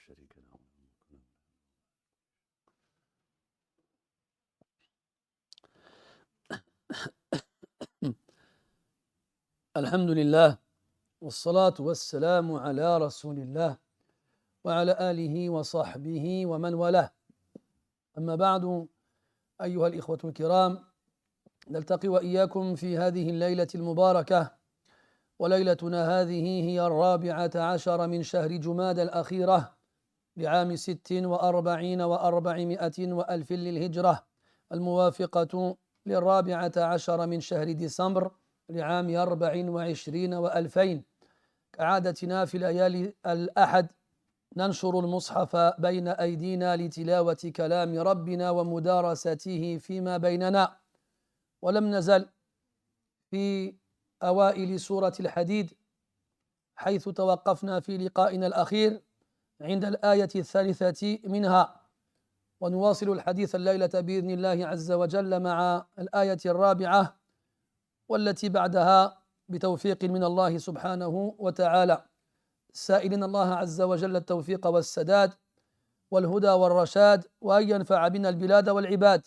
شريك له. الحمد لله والصلاة والسلام على رسول الله وعلى آله وصحبه ومن والاه. أما بعد، أيها الإخوة الكرام، نلتقي وإياكم في هذه الليلة المباركة، وليلتنا هذه هي 14 من شهر جمادى الأخيرة لعام 46 و400 وألف للهجرة، الموافقة 14 من شهر ديسمبر لعام 24 و2000. كعادتنا في ليالي الأحد ننشر المصحف بين أيدينا لتلاوة كلام ربنا ومدارسته فيما بيننا، ولم نزل في أوائل سورة الحديد، حيث توقفنا في لقائنا الأخير عند الآية 3 منها، ونواصل الحديث الليلة بإذن الله عز وجل مع الآية 4 والتي بعدها بتوفيق من الله سبحانه وتعالى، سائلين الله عز وجل التوفيق والسداد والهدى والرشاد، وأن ينفع بنا البلاد والعباد،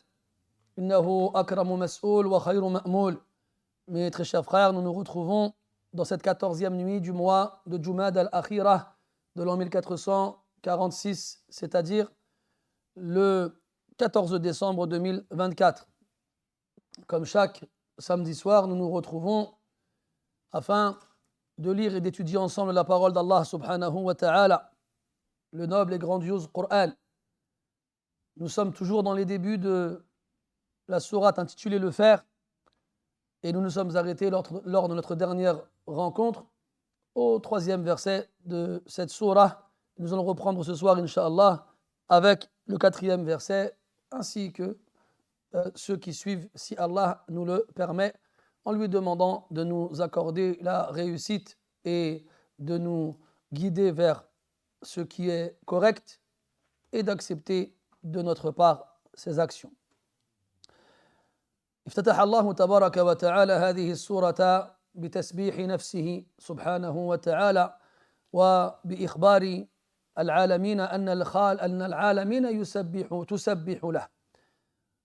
إنه أكرم مسؤول وخير مأمول. Mes très chers frères, nous nous retrouvons dans cette 14e nuit du mois de Jumad al-Akhirah de l'an 1446, c'est-à-dire le 14 décembre 2024. Comme chaque samedi soir, nous nous retrouvons afin de lire et d'étudier ensemble la parole d'Allah subhanahu wa ta'ala, le noble et grandiose Coran. Nous sommes toujours dans les débuts de la sourate intitulée Le Fer, et nous nous sommes arrêtés lors de notre dernière rencontre au 3e verset de cette sourate. Nous allons reprendre ce soir, Inch'Allah, avec le 4e verset, ainsi que ceux qui suivent, si Allah nous le permet, en lui demandant de nous accorder la réussite et de nous guider vers ce qui est correct et d'accepter de notre part ses actions. افتتح الله تبارك وتعالى هذه السورة بتسبيح نفسه سبحانه وتعالى، وبإخبار العالمين أن العالمين تسبح له،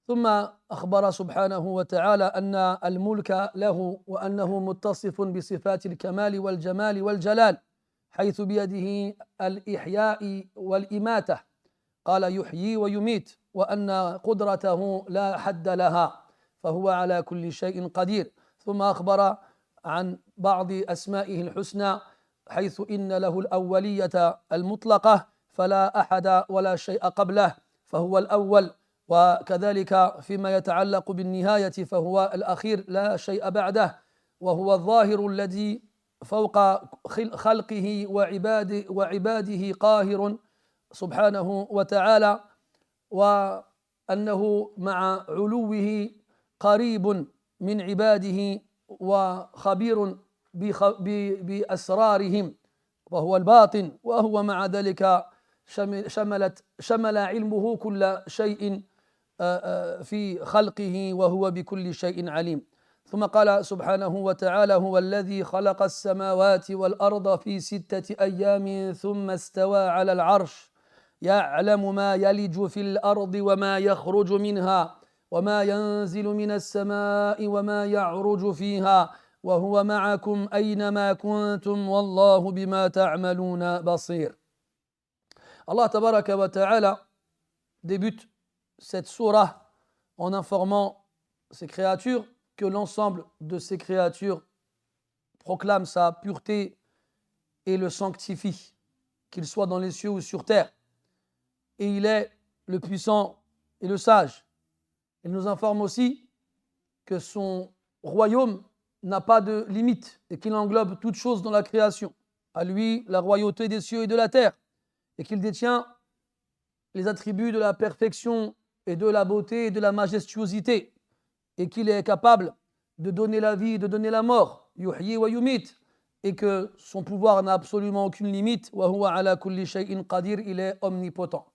ثم أخبر سبحانه وتعالى أن الملك له، وأنه متصف بصفات الكمال والجمال والجلال، حيث بيده الإحياء والإماتة، قال يحيي ويميت، وأن قدرته لا حد لها، فهو على كل شيء قدير. ثم أخبر عن بعض أسمائه الحسنى، حيث إن له الأولية المطلقة، فلا أحد ولا شيء قبله، فهو الأول، وكذلك فيما يتعلق بالنهاية فهو الأخير لا شيء بعده، وهو الظاهر الذي فوق خلقه وعباده قاهر سبحانه وتعالى، وأنه مع علوه قريب من عباده وخبير بأسرارهم، وهو الباطن، وهو مع ذلك شمل علمه كل شيء في خلقه، وهو بكل شيء عليم. ثم قال سبحانه وتعالى: هو الذي خلق السماوات والأرض في 6 أيام ثم استوى على العرش يعلم ما يلج في الأرض وما يخرج منها وما ينزل من السماء وما يعرج فيها وهو معكم أينما كنتم والله بما تعملون بصير. Allah tabaraka wa ta'ala débute cette surah en informant ces créatures que l'ensemble de ces créatures proclame sa pureté et le sanctifie, qu'il soit dans les cieux ou sur terre. Et il est le puissant et le sage. Il nous informe aussi que son royaume n'a pas de limite et qu'il englobe toutes choses dans la création. À lui la royauté des cieux et de la terre, et qu'il détient les attributs de la perfection et de la beauté et de la majestuosité, et qu'il est capable de donner la vie et de donner la mort, yuhyi wa yumit, et que son pouvoir n'a absolument aucune limite, wa huwa ala kulli shay'in qadir, il est omnipotent.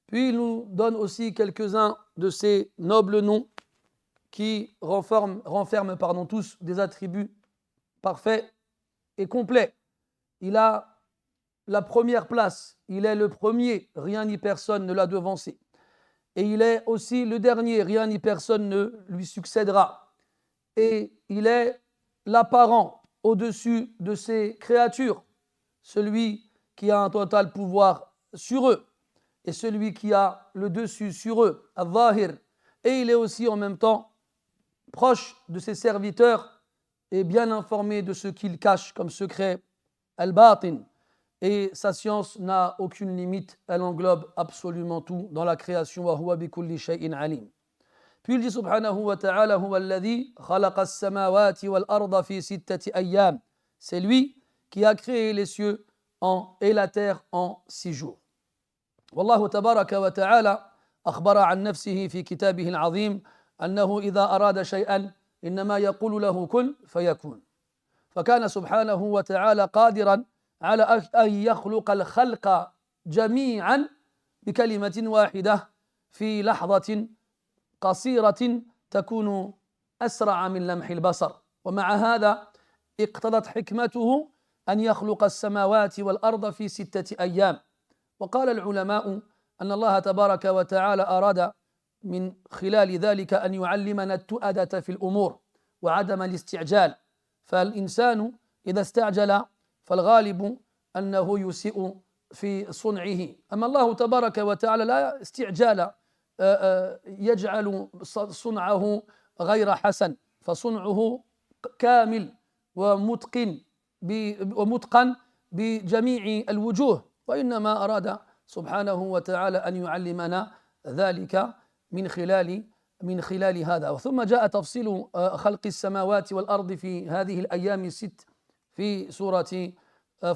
Puis il nous donne aussi quelques-uns de ces nobles noms qui renferment tous des attributs parfaits et complets. Il a la première place. Il est le premier, rien ni personne ne l'a devancé. Et il est aussi le dernier, rien ni personne ne lui succédera. Et il est l'apparent au-dessus de ses créatures, celui qui a un total pouvoir sur eux et celui qui a le dessus sur eux, al-Zahir. Et il est aussi en même temps proche de ses serviteurs et bien informé de ce qu'il cache comme secret, al-Batin. Et sa science n'a aucune limite, elle englobe absolument tout dans la création. Wa huwa bi kulli shay'in alim. Puis il dit subhanahu wa ta'ala, huwa alladhi khalaqa as-samawati wal arda fi sittati ayyam. C'est lui qui a créé les cieux et la terre en 6 jours. والله تبارك وتعالى أخبر عن نفسه في كتابه العظيم أنه إذا أراد شيئا إنما يقول له كن فيكون. فكان سبحانه وتعالى قادرا على أن يخلق الخلق جميعا بكلمة واحدة في لحظة قصيرة تكون أسرع من لمح البصر. ومع هذا اقتضت حكمته أن يخلق السماوات والأرض في 6 أيام. وقال العلماء أن الله تبارك وتعالى أراد من خلال ذلك أن يعلمنا التؤدة في الأمور وعدم الاستعجال. فالإنسان إذا استعجل فالغالب أنه يسيء في صنعه. أما الله تبارك وتعالى لا استعجال يجعل صنعه غير حسن، فصنعه كامل ومتقن بجميع الوجوه، وإنما أراد سبحانه وتعالى أن يعلمنا ذلك من خلال هذا. ثم جاء تفصيل خلق السماوات والأرض في هذه الأيام الست في سورة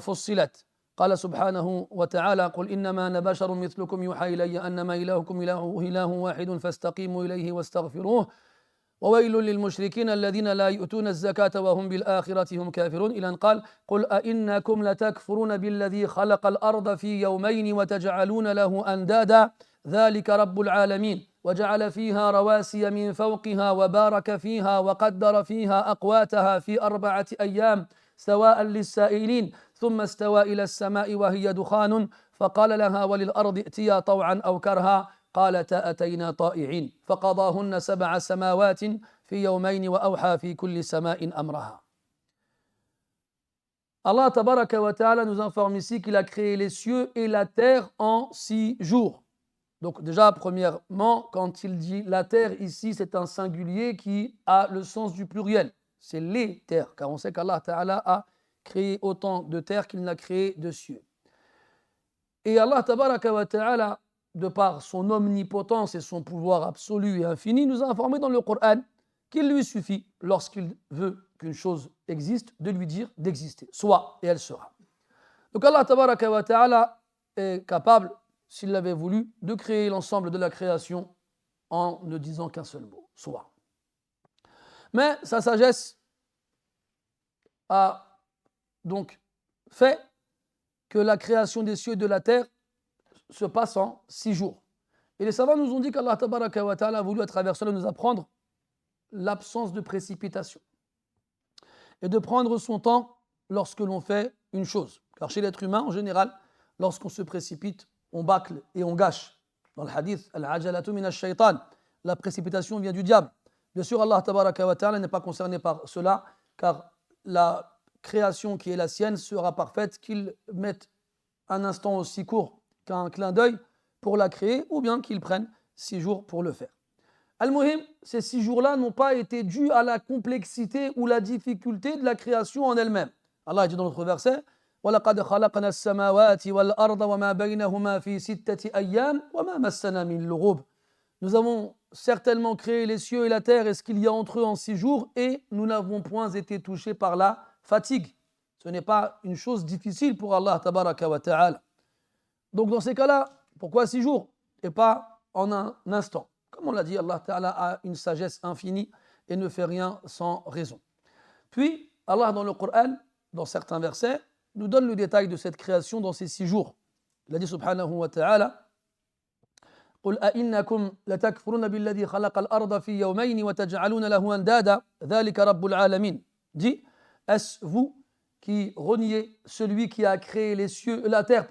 فصلت. قال سبحانه وتعالى: قل إنما أنا بشر مثلكم يوحى إلي أنما إلهكم إله واحد فاستقيموا إليه واستغفروه وويل للمشركين الذين لا يؤتون الزكاة وهم بالآخرة هم كافرون. إلى أن قال: قل أئنكم لتكفرون بالذي خلق الأرض في يومين وتجعلون له أندادا ذلك رب العالمين وجعل فيها رواسي من فوقها وبارك فيها وقدر فيها أقواتها في 4 أيام سواء للسائلين ثم استوى إلى السماء وهي دخان فقال لها وللأرض ائتيا طوعا أو كرها قالتا أتينا طائعين فقضاهن 7 سماوات في يومين وأوحى في كل سماء أمرها. Allah tabaraka wa ta'ala nous informe ici qu'il a créé les cieux et la terre en 6 jours. Donc déjà, premièrement, quand il dit la terre ici, c'est un singulier qui a le sens du pluriel. C'est les terres, car on sait qu'Allah ta'ala a créé autant de terres qu'il n'a créé de cieux. Et Allah tabaraka wa ta'ala, de par son omnipotence et son pouvoir absolu et infini, nous a informé dans le Coran qu'il lui suffit, lorsqu'il veut qu'une chose existe, de lui dire d'exister, soit, et elle sera. Donc Allah tabaraka wa ta'ala est capable, s'il l'avait voulu, de créer l'ensemble de la création en ne disant qu'un seul mot, soit. Mais sa sagesse a donc fait que la création des cieux et de la terre se passe en 6 jours. Et les savants nous ont dit qu'Allah tabaraka wa ta'ala a voulu à travers cela nous apprendre l'absence de précipitation et de prendre son temps lorsque l'on fait une chose. Car chez l'être humain, en général, lorsqu'on se précipite, on bâcle et on gâche. Dans le hadith, al-ajalatu min ash-shaytan, la précipitation vient du diable. Bien sûr, Allah tabaraka wa ta'ala n'est pas concerné par cela, car la création qui est la sienne sera parfaite, qu'il mette un instant aussi court qu'un clin d'œil pour la créer, ou bien qu'il prenne 6 jours pour le faire. Al-Muhim, ces 6 jours-là n'ont pas été dus à la complexité ou la difficulté de la création en elle-même. Allah dit dans notre verset: وَلَقَدْ خَلَقْنَا السَّمَاوَاتِ وَالْأَرْضَ وَمَا بَيْنَهُمَا فِي 6 أَيَّامٍ وَمَا مَسَّنَا مِنْ لُغُوبٍ. Nous avons certainement créé les cieux et la terre et ce qu'il y a entre eux en 6 jours, et nous n'avons point été touchés par la fatigue. Ce n'est pas une chose difficile pour Allah tabaraka wa ta'ala. Donc dans ces cas-là, pourquoi 6 jours et pas en un instant? Comme on l'a dit, Allah ta'ala a une sagesse infinie et ne fait rien sans raison. Puis, Allah dans le Coran, dans certains versets, nous donne le détail de cette création dans ces 6 jours. Il a dit subhanahu wa ta'ala: قل أئنكم لتكفرون بالذي خلق الأرض في يومين وتجعلون له أندادا ذلك رب العالمين. Dit: est-ce vous qui reniait celui qui a créé la terre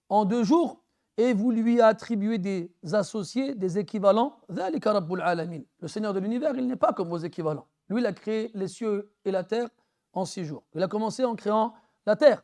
en 2 jours, et vous lui attribuez des associés, des équivalents. ذَلِكَ رَبُّ الْعَالَمِينَ. Le Seigneur de l'univers, il n'est pas comme vos équivalents. Lui, il a créé les cieux et la terre en 6 jours. Il a commencé en créant la terre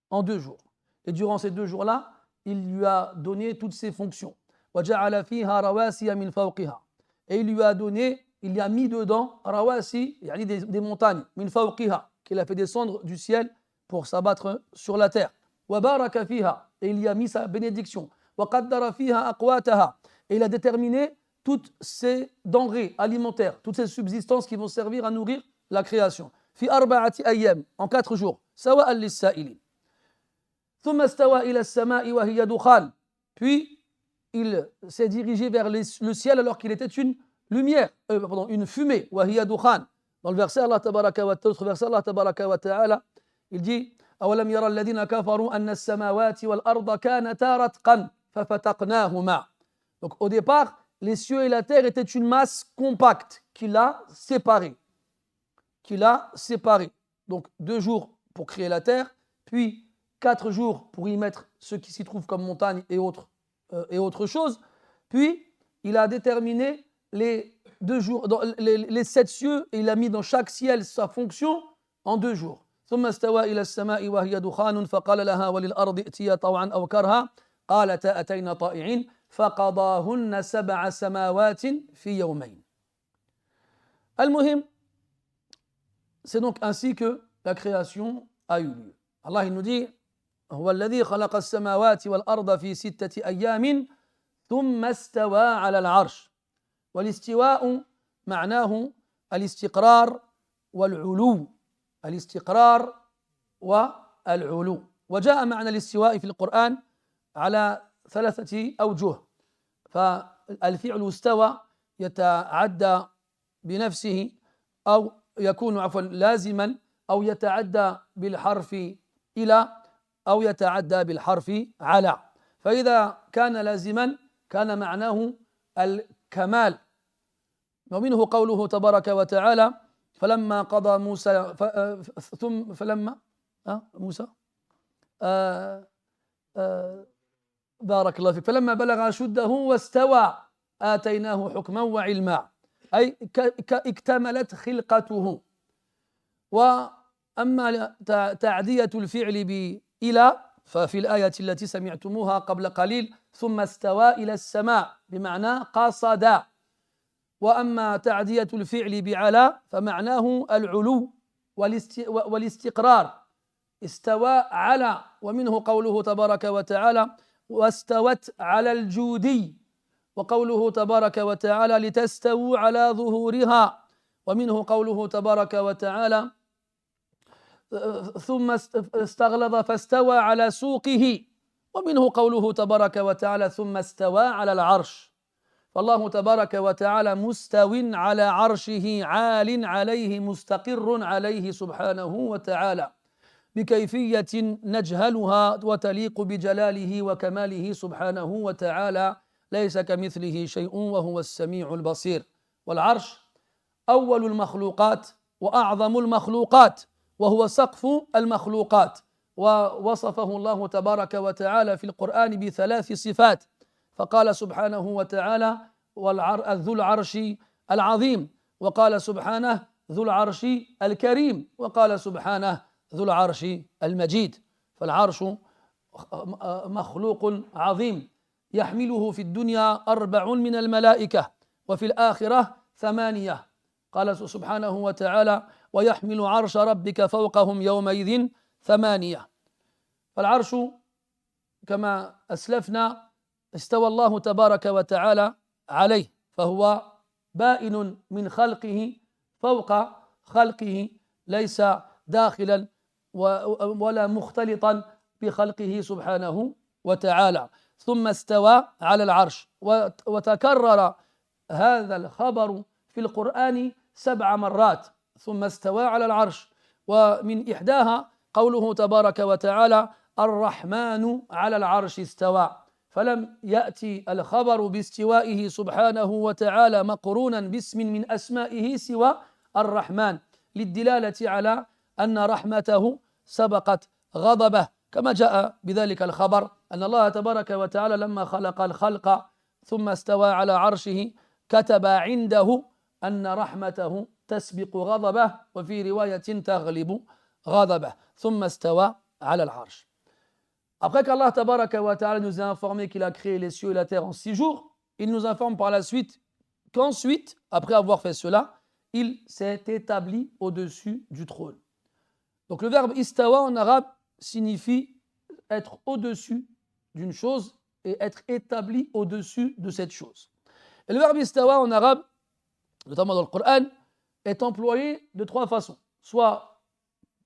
en 2 jours. Et durant ces 2 jours-là, il lui a donné toutes ses fonctions. وَجَعَلَ فِيهَا رَوَاسِيَ مِنْ فَوْقِهَا. Et il lui a donné, il y a mis dedans rawasi, des montagnes, min fawqiha, qu'il a fait descendre du ciel pour s'abattre sur la terre. وَبَارَكَ فِيهَا. Et il y a mis sa bénédiction. وَقَدَّرَ فِيهَا أَقْوَاتَهَا. Et il a déterminé toutes ces denrées alimentaires, toutes ces subsistances qui vont servir à nourrir la création. في 4 أيام, en 4 jours. سواء للسائلين. ثم استوى إلى السماء وهي دخان. Puis il s'est dirigé vers le ciel alors qu'il était une lumière, une fumée. وهي دخان. Dans le verset Allah tabaraka wa ta'ala, il dit أولم يرى الذين كفروا أن السماوات والأرض كانتا رتقا ففتقناهما. Donc au départ, les cieux et la terre étaient une masse compacte qu'il a séparée. Donc 2 jours pour créer la terre, puis 4 jours pour y mettre ce qui s'y trouve comme montagne et autre chose. Puis il a déterminé les 2 jours, les 7 cieux, et il a mis dans chaque ciel sa fonction en 2 jours. ثم استوى إلى السماء وهي دخان فقال لها وللأرض ائتيا طوعا أو كرها قالتا أتينا طائعين فقضاهن 7 سماوات في يومين. المهم, c'est donc ainsi que la création a eu lieu. Allah il nous dit هو الذي خلق السماوات والأرض في 6 أيام ثم استوى على العرش. والاستواء معناه الاستقرار والعلو. الاستقرار والعلو. وجاء معنى الاستواء في القرآن على 3 أوجه. فالفعل استوى يتعدى بنفسه أو يكون لازما أو يتعدى بالحرف إلى أو يتعدى بالحرف على. فإذا كان لازما كان معناه الكمال. ومنه قوله تبارك وتعالى فلما قضى موسى فلما موسى بارك الله فيك فلما بلغ أشده واستوى آتيناه حكما وعلما، أي اكتملت خلقته. وأما تعدية الفعل بإلى ففي الآية التي سمعتموها قبل قليل ثم استوى إلى السماء بمعنى قصد. وأما تعدية الفعل بعلى فمعناه العلو والاستقرار. استوى على، ومنه قوله تبارك وتعالى واستوت على الجودي، وقوله تبارك وتعالى لتستووا على ظهورها، ومنه قوله تبارك وتعالى ثم استغلظ فاستوى على سوقه، ومنه قوله تبارك وتعالى ثم استوى على العرش. فالله تبارك وتعالى مستو على عرشه عال عليه مستقر عليه سبحانه وتعالى بكيفية نجهلها وتليق بجلاله وكماله سبحانه وتعالى، ليس كمثله شيء وهو السميع البصير. والعرش أول المخلوقات وأعظم المخلوقات، وهو سقف المخلوقات، ووصفه الله تبارك وتعالى في القرآن ب3 صفات، فقال سبحانه وتعالى ذو العرش العظيم، وقال سبحانه ذو العرش الكريم، وقال سبحانه ذو العرش المجيد. فالعرش مخلوق عظيم يحمله في الدنيا 4 من الملائكة، وفي الآخرة 8. قال سبحانه وتعالى ويحمل عرش ربك فوقهم يومئذ 8. فالعرش كما أسلفنا استوى الله تبارك وتعالى عليه، فهو بائن من خلقه فوق خلقه، ليس داخلا ولا مختلطا بخلقه سبحانه وتعالى. ثم استوى على العرش، وتكرر هذا الخبر في القرآن 7 مرات، ثم استوى على العرش. ومن إحداها قوله تبارك وتعالى الرحمن على العرش استوى، فلم يأتي الخبر باستوائه سبحانه وتعالى مقرونا باسم من أسمائه سوى الرحمن، للدلالة على أن رحمته سبقت غضبه كما جاء بذلك الخبر أن الله تبارك وتعالى لما خلق الخلق ثم استوى على عرشه كتب عنده أن رحمته تسبق غضبه وفي رواية تغلب غضبه ثم استوى على العرش. Après qu'Allah tabaraka wa ta'ala nous a informé qu'il a créé les cieux et la terre en 6 jours, il nous informe par la suite qu'ensuite, après avoir fait cela, il s'est établi au-dessus du trône. Donc le verbe istawa en arabe signifie être au-dessus d'une chose et être établi au-dessus de cette chose. Et le verbe istawa en arabe, notamment dans le Coran, est employé de 3 façons. Soit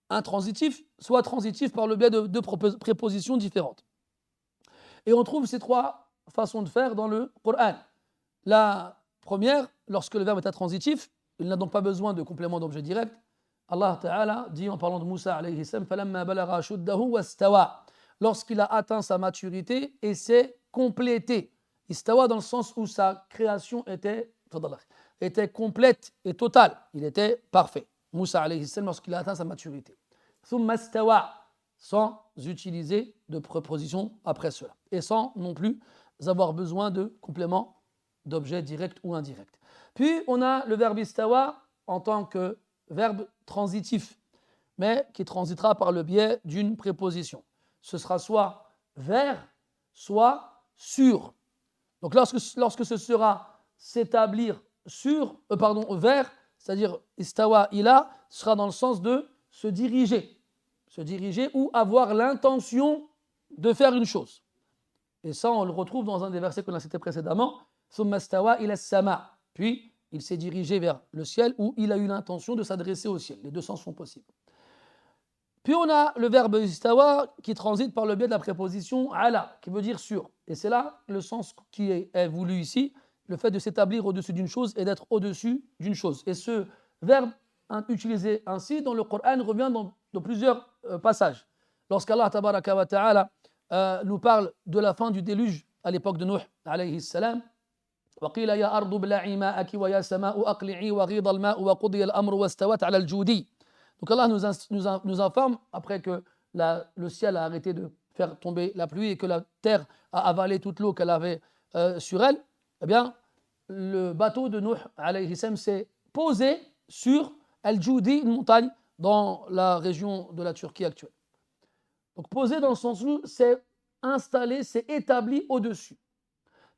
intransitif, soit transitif par le biais de 2 prépositions différentes. Et on trouve ces 3 façons de faire dans le Coran. La première, lorsque le verbe est intransitif, il n'a donc pas besoin de complément d'objet direct. Allah Ta'ala dit en parlant de Moussa alayhi salam, فَلَمَّا بَلَغَ أَشُدَّهُ وَاسْتَوَى, lorsqu'il a atteint sa maturité et s'est complété. Istawa dans le sens où sa création était complète et totale. Il était parfait. Moussa alayhi salam lorsqu'il a atteint sa maturité. ثُمَّ اسْتَوَى, sans utiliser de préposition après cela. Et sans non plus avoir besoin de complément d'objet direct ou indirect. Puis on a le verbe istawa en tant que verbe transitif, mais qui transitera par le biais d'une préposition. Ce sera soit vers, soit sur. Donc lorsque ce sera s'établir vers, c'est-à-dire istawa ila, sera dans le sens de se diriger ou avoir l'intention de faire une chose. Et ça, on le retrouve dans un des versets qu'on a cités précédemment, thumma istawa ila as-sama. Puis il s'est dirigé vers le ciel ou il a eu l'intention de s'adresser au ciel. Les 2 sens sont possibles. Puis on a le verbe istawa qui transite par le biais de la préposition ala, qui veut dire sur. Et c'est là le sens qui est voulu ici, le fait de s'établir au-dessus d'une chose et d'être au-dessus d'une chose. Et ce verbe utilisé ainsi dans le Coran revient dans plusieurs passages. Lorsqu'Allah tabaraka wa ta'ala nous parle de la fin du déluge à l'époque de Nuh alayhi salam, وقيل يا أرض ابلعي ماءك ويا سماء أقلعي وغيض الماء وقضي الأمر واستوت على الجودي. Donc Allah nous informe, après que le ciel a arrêté de faire tomber la pluie et que la terre a avalé toute l'eau qu'elle avait sur elle, eh bien, le bateau de Nuh alayhi salam s'est posé sur Al-Joudi, une montagne dans la région de la Turquie actuelle. Donc posé dans le sens où c'est installé, c'est établi au-dessus.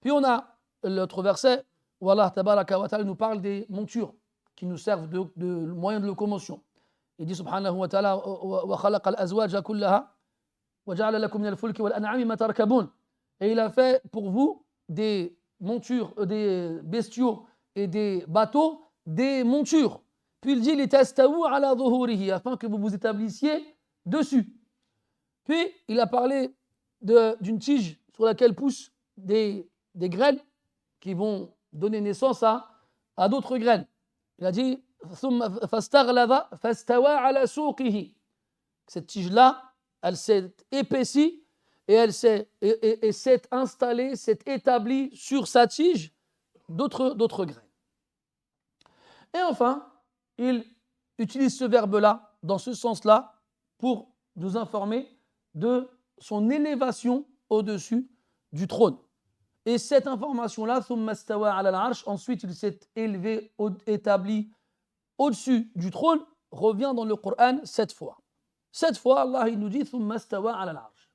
Puis on a l'autre verset où Allah tabaraka wa ta'ala nous parle des montures qui nous servent de moyens de locomotion. Il dit subhanahu wa ta'ala wa khalaqa al-azwaja kullaha wa ja'ala lakum min al-fulki wal an'ami ma tarkabun. Et il a fait pour vous des montures, des bestiaux et des bateaux, des montures. Puis il dit litastawu ala dhuhurihi, afin que vous vous établissiez dessus. Puis il a parlé d'une tige sur laquelle poussent des graines qui vont donner naissance à d'autres graines. Il a dit فَاسْتَغْلَظَ فَاسْتَوَى عَلَى سُوقِهِ. Cette tige-là, elle s'est épaissie et elle s'est installée, s'est établie sur sa tige d'autres graines. Et enfin, il utilise ce verbe-là, dans ce sens-là, pour nous informer de son élévation au-dessus du trône. Et cette information-là, ثُمَّ اسْتَوَى عَلَى الْعَرْشِ, ensuite il s'est élevé, établi au-dessus du trône, revient dans le Coran 7 fois. 7 fois, Allah il nous dit ثُمَّ اسْتَوَى عَلَى الْعَرْشِ.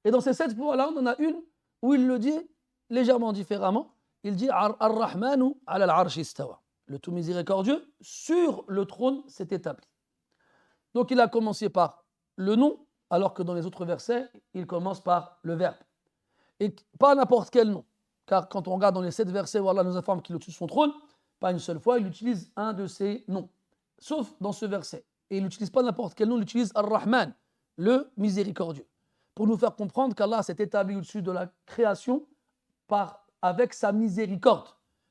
Et dans ces 7 fois-là, on en a une où il le dit légèrement différemment. Il dit Ar-Rahmanu ala al-Arsh istawa. Le tout miséricordieux sur le trône s'est établi. Donc il a commencé par le nom, alors que dans les autres versets, il commence par le verbe. Et pas n'importe quel nom. Car quand on regarde dans les 7 versets où Allah nous informe qu'il est au-dessus de son trône, pas une seule fois, il utilise un de ses noms. Sauf dans ce verset. Et il n'utilise pas n'importe quel nom, il utilise Ar-Rahman, le miséricordieux. Pour nous faire comprendre qu'Allah s'est établi au-dessus de la création avec sa miséricorde.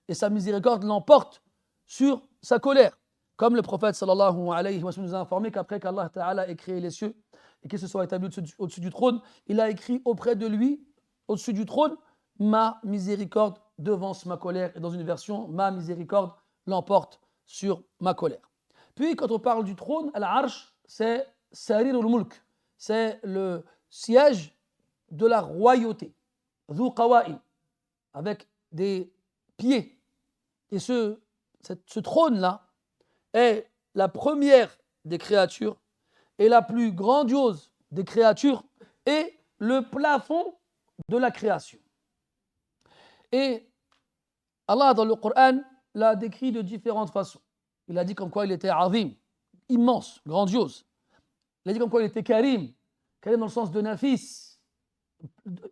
Et sa miséricorde l'emporte sur sa colère. Comme le prophète sallallahu alayhi wa sallam nous a informé qu'après qu'Allah ta'ala ait créé les cieux et qu'il se soit établi au-dessus du trône, il a écrit auprès de lui, au-dessus du trône, ma miséricorde devance ma colère. Et dans une version, ma miséricorde l'emporte sur ma colère. Puis quand on parle du trône, al-Arsh, c'est Sarir al-Mulk, c'est le siège de la royauté, Dhu Qawa'im, avec des pieds. Et ce trône-là est la première des créatures et la plus grandiose des créatures et le plafond de la création. Et Allah, dans le Coran, l'a décrit de différentes façons. Il a dit comme quoi il était azim, immense, grandiose. Il a dit comme quoi il était karim, karim dans le sens de nafis,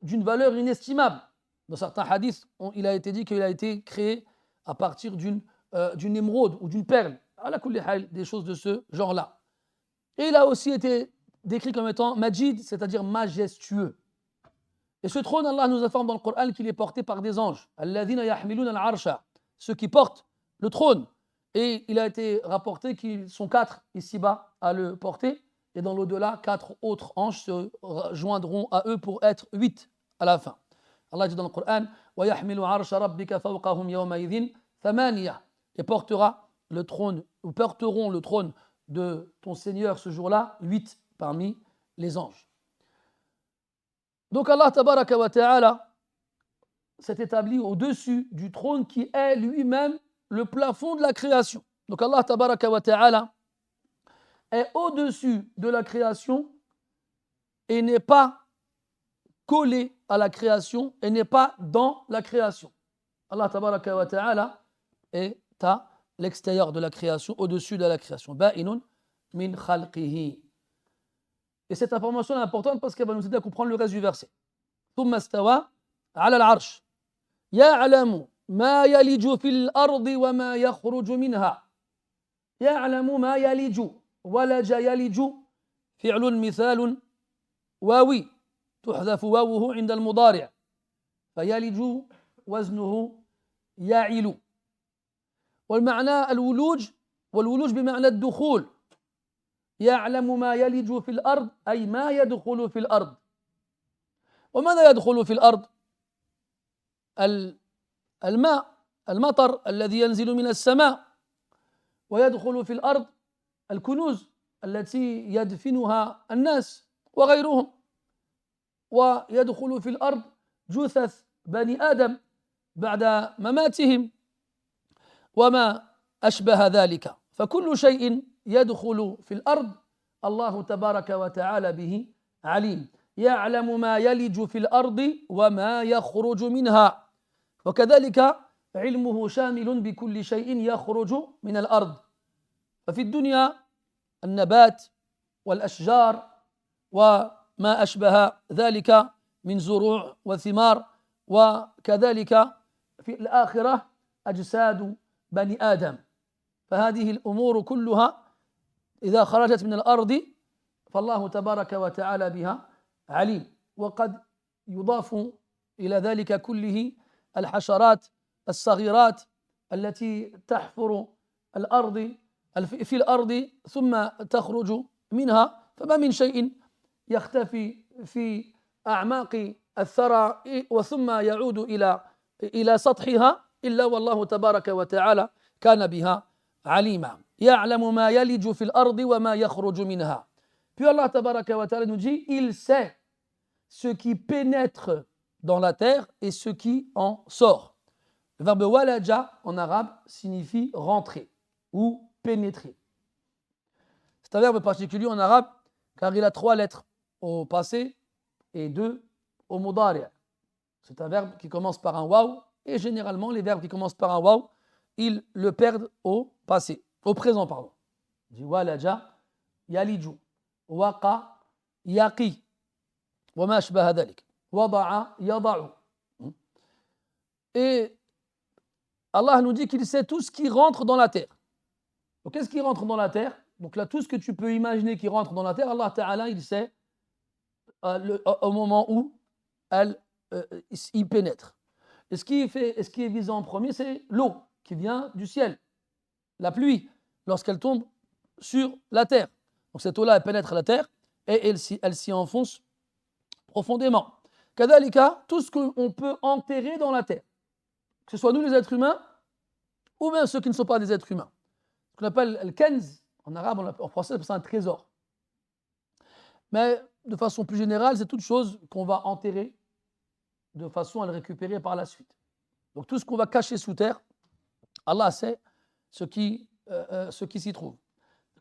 d'une valeur inestimable. Dans certains hadiths, il a été dit qu'il a été créé à partir d'une émeraude ou d'une perle. Ala kulli hal, des choses de ce genre-là. Et il a aussi été décrit comme étant majid, c'est-à-dire majestueux. Et ce trône, Allah nous informe dans le Coran qu'il est porté par des anges. Alladhina yahmiluna al-arsha, ceux qui portent le trône. Et il a été rapporté qu'ils sont 4 ici-bas à le porter. Et dans l'au-delà, 4 autres anges se joindront à eux pour être 8 à la fin. Allah dit dans le Coran وَيَحْمِلُ عَرْشَ رَبِّكَ فَوْقَهُمْ يَوْمَئِذٍ ثَمَانِيَةٌ, et porteront le trône de ton Seigneur ce jour-là, 8 parmi les anges. Donc Allah tabaraka wa ta'ala s'est établi au-dessus du trône qui est lui-même le plafond de la création. Donc Allah tabaraka wa ta'ala est au-dessus de la création et n'est pas collé à la création et n'est pas dans la création. Allah tabaraka wa ta'ala est à l'extérieur de la création, au-dessus de la création. Ba'inun min khalqihi. Et cette information est importante parce qu'elle va nous aider à comprendre le reste du verset. ثم استوى على العرش يعلم ما يلج في الأرض وما يخرج منها. يعلم ما يلج, ولج يلج فعل مثال واوي تحذف واوه عند المضارع فيلج وزنه يعل. والمعنى الولوج، والولوج بمعنى الدخول. يعلم ما يلج في الأرض أي ما يدخل في الأرض. وماذا يدخل في الأرض؟ الماء، المطر الذي ينزل من السماء. ويدخل في الأرض الكنوز التي يدفنها الناس وغيرهم. ويدخل في الأرض جثث بني آدم بعد مماتهم وما أشبه ذلك. فكل شيء يدخل في الأرض الله تبارك وتعالى به عليم. يعلم ما يلج في الأرض وما يخرج منها. وكذلك علمه شامل بكل شيء يخرج من الأرض. ففي الدنيا النبات والأشجار وما أشبه ذلك من زروع وثمار، وكذلك في الآخرة أجساد بني آدم. فهذه الأمور كلها إذا خرجت من الأرض فالله تبارك وتعالى بها عليم. وقد يضاف إلى ذلك كله الحشرات الصغيرات التي تحفر الأرض في الأرض ثم تخرج منها. فما من شيء يختفي في أعماق الثرى وثم يعود إلى سطحها إلا والله تبارك وتعالى كان بها عليما. يعلم ما يلج في الأرض وما يخرج منها. Puis Allah tabaraka wa ta'ala nous dit, il sait ce qui pénètre dans la terre et ce qui en sort. Le verbe walaja en arabe signifie rentrer ou pénétrer. C'est un verbe particulier en arabe car il a 3 lettres au passé et 2 au mudari'. C'est un verbe qui commence par un waw et généralement les verbes qui commencent par un waw, ils le perdent au passé, au présent pardon. Du walaja yaliju, waqa yaqi, wa ma ashbaha dhalik, wada'a yada'u. Et Allah nous dit qu'il sait tout ce qui rentre dans la terre. Donc qu'est-ce qui rentre dans la terre? Donc là, tout ce que tu peux imaginer qui rentre dans la terre, Allah Ta'ala, il sait au moment où elle y pénètre. Et ce qui est visé en premier, c'est l'eau qui vient du ciel, la pluie, lorsqu'elle tombe sur la terre. Donc cette eau-là, elle pénètre la terre et elle s'y enfonce profondément. Kadhalika, tout ce qu'on peut enterrer dans la terre, que ce soit nous les êtres humains ou bien ceux qui ne sont pas des êtres humains. Ce qu'on appelle le kenz, en arabe, en français, c'est un trésor. Mais de façon plus générale, c'est toute chose qu'on va enterrer de façon à le récupérer par la suite. Donc tout ce qu'on va cacher sous terre, Allah sait ce qui s'y trouve.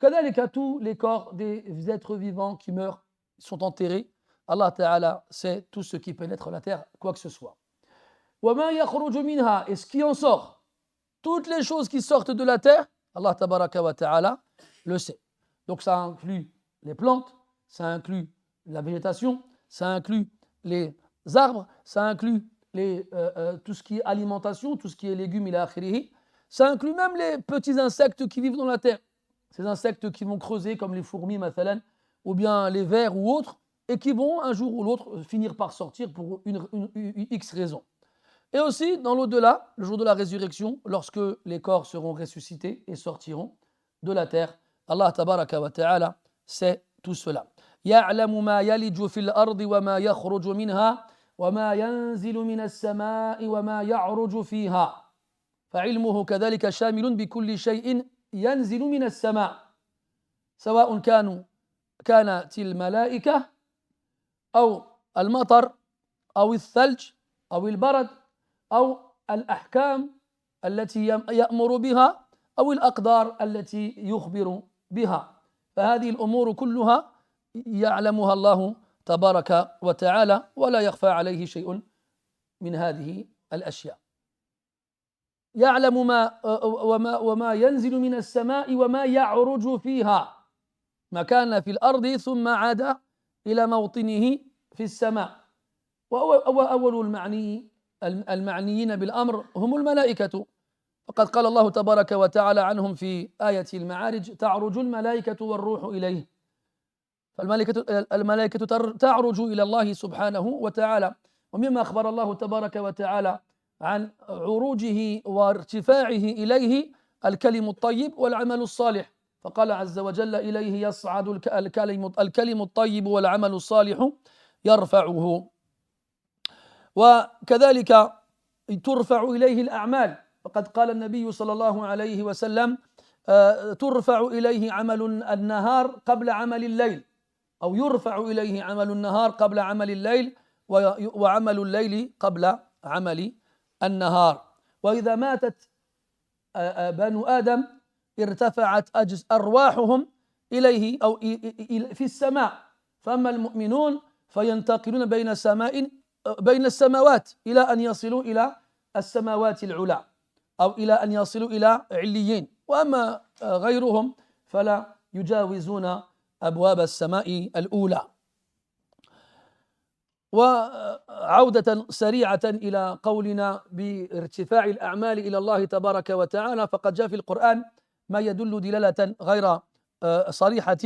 Kadhalika, tous les corps des êtres vivants qui meurent sont enterrés. Allah Ta'ala sait tout ce qui pénètre la terre, quoi que ce soit. وَمَا يَخْرُجُ مِنْهَا, et ce qui en sort, toutes les choses qui sortent de la terre, Allah Tabaraka wa Ta'ala le sait. Donc ça inclut les plantes, ça inclut la végétation, ça inclut les arbres, ça inclut tout ce qui est alimentation, tout ce qui est légumes, ila akhirihi. Ça inclut même les petits insectes qui vivent dans la terre. Ces insectes qui vont creuser comme les fourmis, mathalan, ou bien les vers ou autres, et qui vont un jour ou l'autre finir par sortir pour une X raison. Et aussi, dans l'au-delà, le jour de la résurrection, lorsque les corps seront ressuscités et sortiront de la terre, Allah tabaraka wa ta'ala sait tout cela. يَعْلَمُ مَا يَلِجُ فِي الْأَرْضِ وَمَا يَخْرُجُ مِنْهَا وَمَا يَنْزِلُ مِنَ السَّمَاءِ وَمَا يَعْرُجُ فِيهَا فعلمه كذلك شامل بكل شيء ينزل من السماء سواء كانت الملائكة أو المطر أو الثلج أو البرد أو الأحكام التي يأمر بها أو الأقدار التي يخبر بها فهذه الأمور كلها يعلمها الله تبارك وتعالى ولا يخفى عليه شيء من هذه الأشياء يعلم وما ينزل من السماء وما يعرج فيها ما كان في الأرض ثم عاد إلى موطنه في السماء وأول المعنيين بالأمر هم الملائكة فقد قال الله تبارك وتعالى عنهم في آية المعارج تعرج الملائكة والروح إليه فالملائكة تعرج إلى الله سبحانه وتعالى ومما أخبر الله تبارك وتعالى عن عروجه وارتفاعه إليه الكلم الطيب والعمل الصالح فقال عز وجل إليه يصعد الكلم الطيب والعمل الصالح يرفعه وكذلك ترفع إليه الأعمال فقد قال النبي صلى الله عليه وسلم ترفع إليه عمل النهار قبل عمل الليل أو يرفع إليه عمل النهار قبل عمل الليل وعمل الليل قبل عمل النهار وإذا ماتت بنو آدم ارتفعت أرواحهم إليه أو في السماء فأما المؤمنون فينتقلون بين السماوات إلى أن يصلوا إلى السماوات العلى أو إلى أن يصلوا إلى عليين وأما غيرهم فلا يجاوزون أبواب السماء الأولى وعودة سريعة إلى قولنا بارتفاع الأعمال إلى الله تبارك وتعالى فقد جاء في القرآن ما يدل دلالة غير صريحة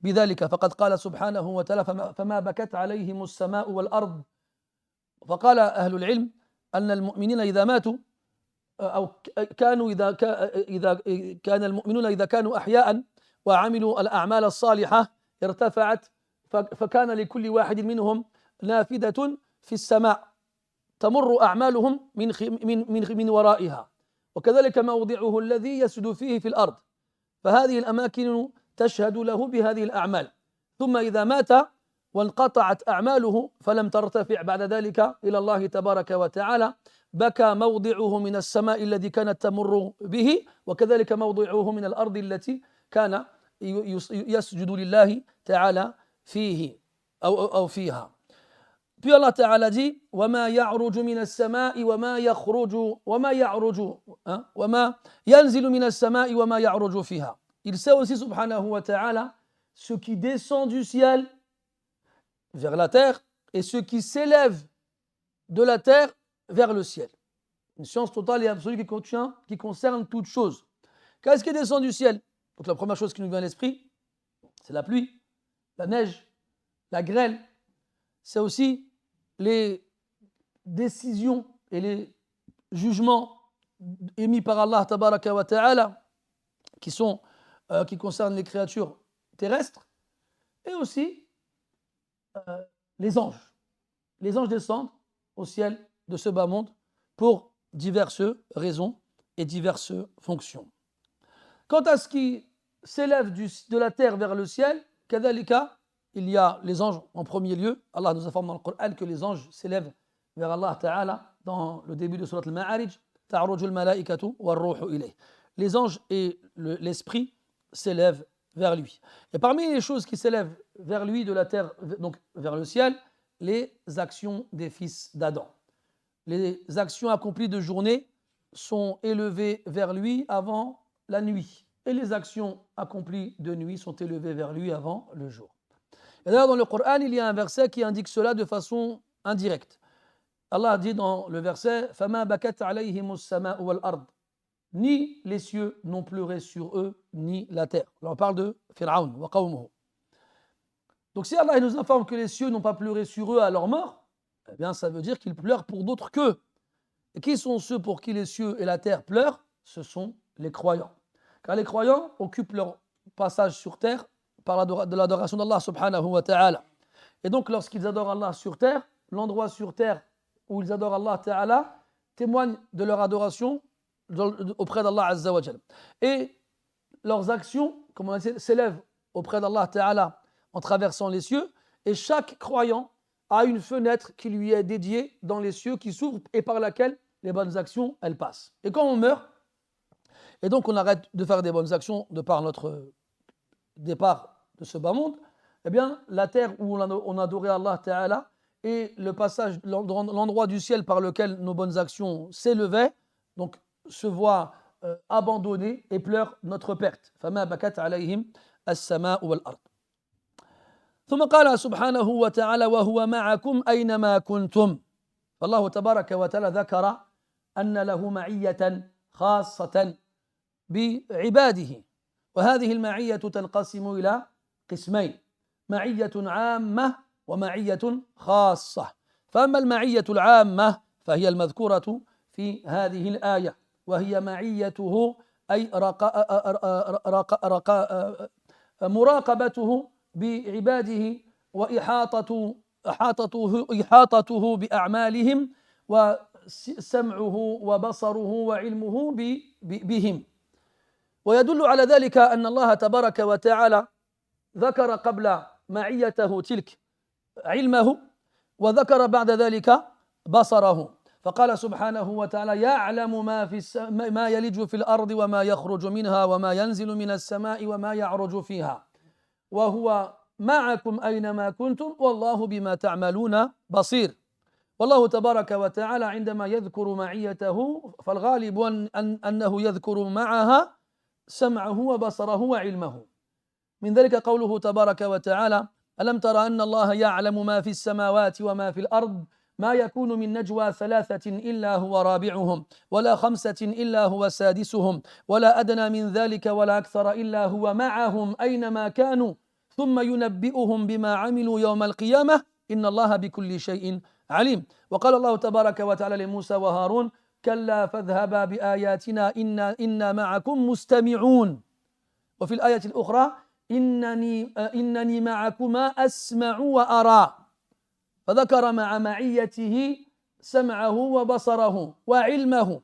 بذلك فقد قال سبحانه وتعالى فما بكت عليهم السماء والأرض فقال أهل العلم أن المؤمنين إذا ماتوا أو كانوا إذا كان المؤمنون إذا كانوا أحياء وعملوا الأعمال الصالحة ارتفعت فكان لكل واحد منهم نافذة في السماء تمر أعمالهم من ورائها وكذلك موضعه الذي يسجد فيه في الأرض فهذه الأماكن تشهد له بهذه الأعمال ثم إذا مات وانقطعت أعماله فلم ترتفع بعد ذلك إلى الله تبارك وتعالى بكى موضعه من السماء الذي كانت تمر به وكذلك موضعه من الأرض التي كان يسجد لله تعالى فيه أو فيها Puis Allah Ta'ala dit وَمَا يَعْرُجُ مِنَ السَّمَاءِ وَمَا يَخْرُجُ وَمَا يَعْرُجُ وَمَا يَنْزِلُ مِنَ السَّمَاءِ وَمَا يَعْرُجُ فِيهَا Il sait aussi subhanahu wa ta'ala ce qui descend du ciel vers la terre et ce qui s'élève de la terre vers le ciel. Une science totale et absolue qui concerne toute chose. Qu'est-ce qui descend du ciel? Donc la première chose qui nous vient à l'esprit, c'est la pluie, la neige, la grêle. C'est aussi les décisions et les jugements émis par Allah tabaraka wa ta'ala qui concernent les créatures terrestres et aussi les anges. Les anges descendent au ciel de ce bas monde pour diverses raisons et diverses fonctions. Quant à ce qui s'élève de la terre vers le ciel, كذلك il y a les anges en premier lieu. Allah nous informe dans le Coran que les anges s'élèvent vers Allah Ta'ala dans le début de Surat Al-Ma'arij. Ta'arujul malaikatu wa ruhu ilayh. Les anges et l'esprit s'élèvent vers lui. Et parmi les choses qui s'élèvent vers lui de la terre, donc vers le ciel, les actions des fils d'Adam. Les actions accomplies de journée sont élevées vers lui avant la nuit. Et les actions accomplies de nuit sont élevées vers lui avant le jour. Et d'ailleurs, dans le Coran, il y a un verset qui indique cela de façon indirecte. Allah dit dans le verset فَمَا بَكَتْ عَلَيْهِمُ السَّمَاءُ وَالْأَرْضِ. Ni les cieux n'ont pleuré sur eux, ni la terre. Là, on parle de Fir'aun wa qawmuhu. Donc si Allah nous informe que les cieux n'ont pas pleuré sur eux à leur mort, eh bien ça veut dire qu'ils pleurent pour d'autres qu'eux. Et qui sont ceux pour qui les cieux et la terre pleurent? Ce sont les croyants. Car les croyants occupent leur passage sur terre par de l'adoration d'Allah subhanahu wa ta'ala. Et donc lorsqu'ils adorent Allah sur terre, l'endroit sur terre où ils adorent Allah ta'ala témoigne de leur adoration auprès d'Allah azza wa jal. Et leurs actions, comme on dit, s'élèvent auprès d'Allah ta'ala en traversant les cieux, et chaque croyant a une fenêtre qui lui est dédiée dans les cieux, qui s'ouvre et par laquelle les bonnes actions, elles passent. Et quand on meurt, et donc on arrête de faire des bonnes actions de par notre départ de ce bas monde, eh bien la terre où on adorait Allah ta'ala et le passage, l'endroit du ciel par lequel nos bonnes actions s'élevaient, donc se voit abandonné et pleure notre perte. فَمَا بَكَتْ عَلَيْهِمْ السَّمَاءُ وَالْأَرْضِ. ثم قال سبحانه وتعالى وهو معكم أينما كنتم. فالله تبارك وتعالى ذكر أن له معية خاصة بعباده، وهذه المعية تنقسم إلى قسمين: معية عامة ومعية خاصة. فأما المعية العامة فهي المذكورة في هذه الآية، وهي معيته أي مراقبته بعباده وإحاطته بأعمالهم وسمعه وبصره وعلمه بهم. ويدل على ذلك أن الله تبارك وتعالى ذكر قبل معيته تلك علمه، وذكر بعد ذلك بصره، فقال سبحانه وتعالى يعلم ما يلج في الأرض وما يخرج منها وما ينزل من السماء وما يعرج فيها وهو معكم أينما كنتم والله بما تعملون بصير. والله تبارك وتعالى عندما يذكر معيته فالغالب أنه يذكر معها سمعه وبصره وعلمه. من ذلك قوله تبارك وتعالى ألم تر أن الله يعلم ما في السماوات وما في الأرض ما يكون من نجوى ثلاثة إلا هو رابعهم ولا خمسة إلا هو سادسهم ولا أدنى من ذلك ولا أكثر إلا هو معهم أينما كانوا ثم ينبئهم بما عملوا يوم القيامة إن الله بكل شيء عليم. وقال الله تبارك وتعالى لموسى وهارون كلا فاذهبا بآياتنا إنا معكم مستمعون. وفي الآية الأخرى إنني معكما أسمع وأرى، فذكر مع معيته سمعه وبصره وعلمه،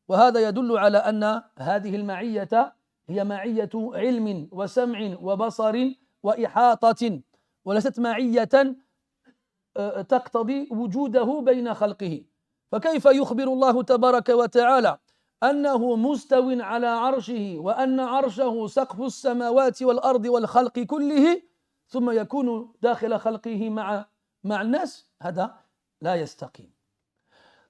وهذا يدل على أن هذه المعية هي معية علم وسمع وبصر وإحاطة، وليست معية تقتضي وجوده بين خلقه. فكيف يخبر الله تبارك وتعالى أنه مستو على عرشه وأن عرشه سقف السماوات والأرض والخلق كله ثم يكون داخل خلقه مع الناس؟ هذا لا يستقيم.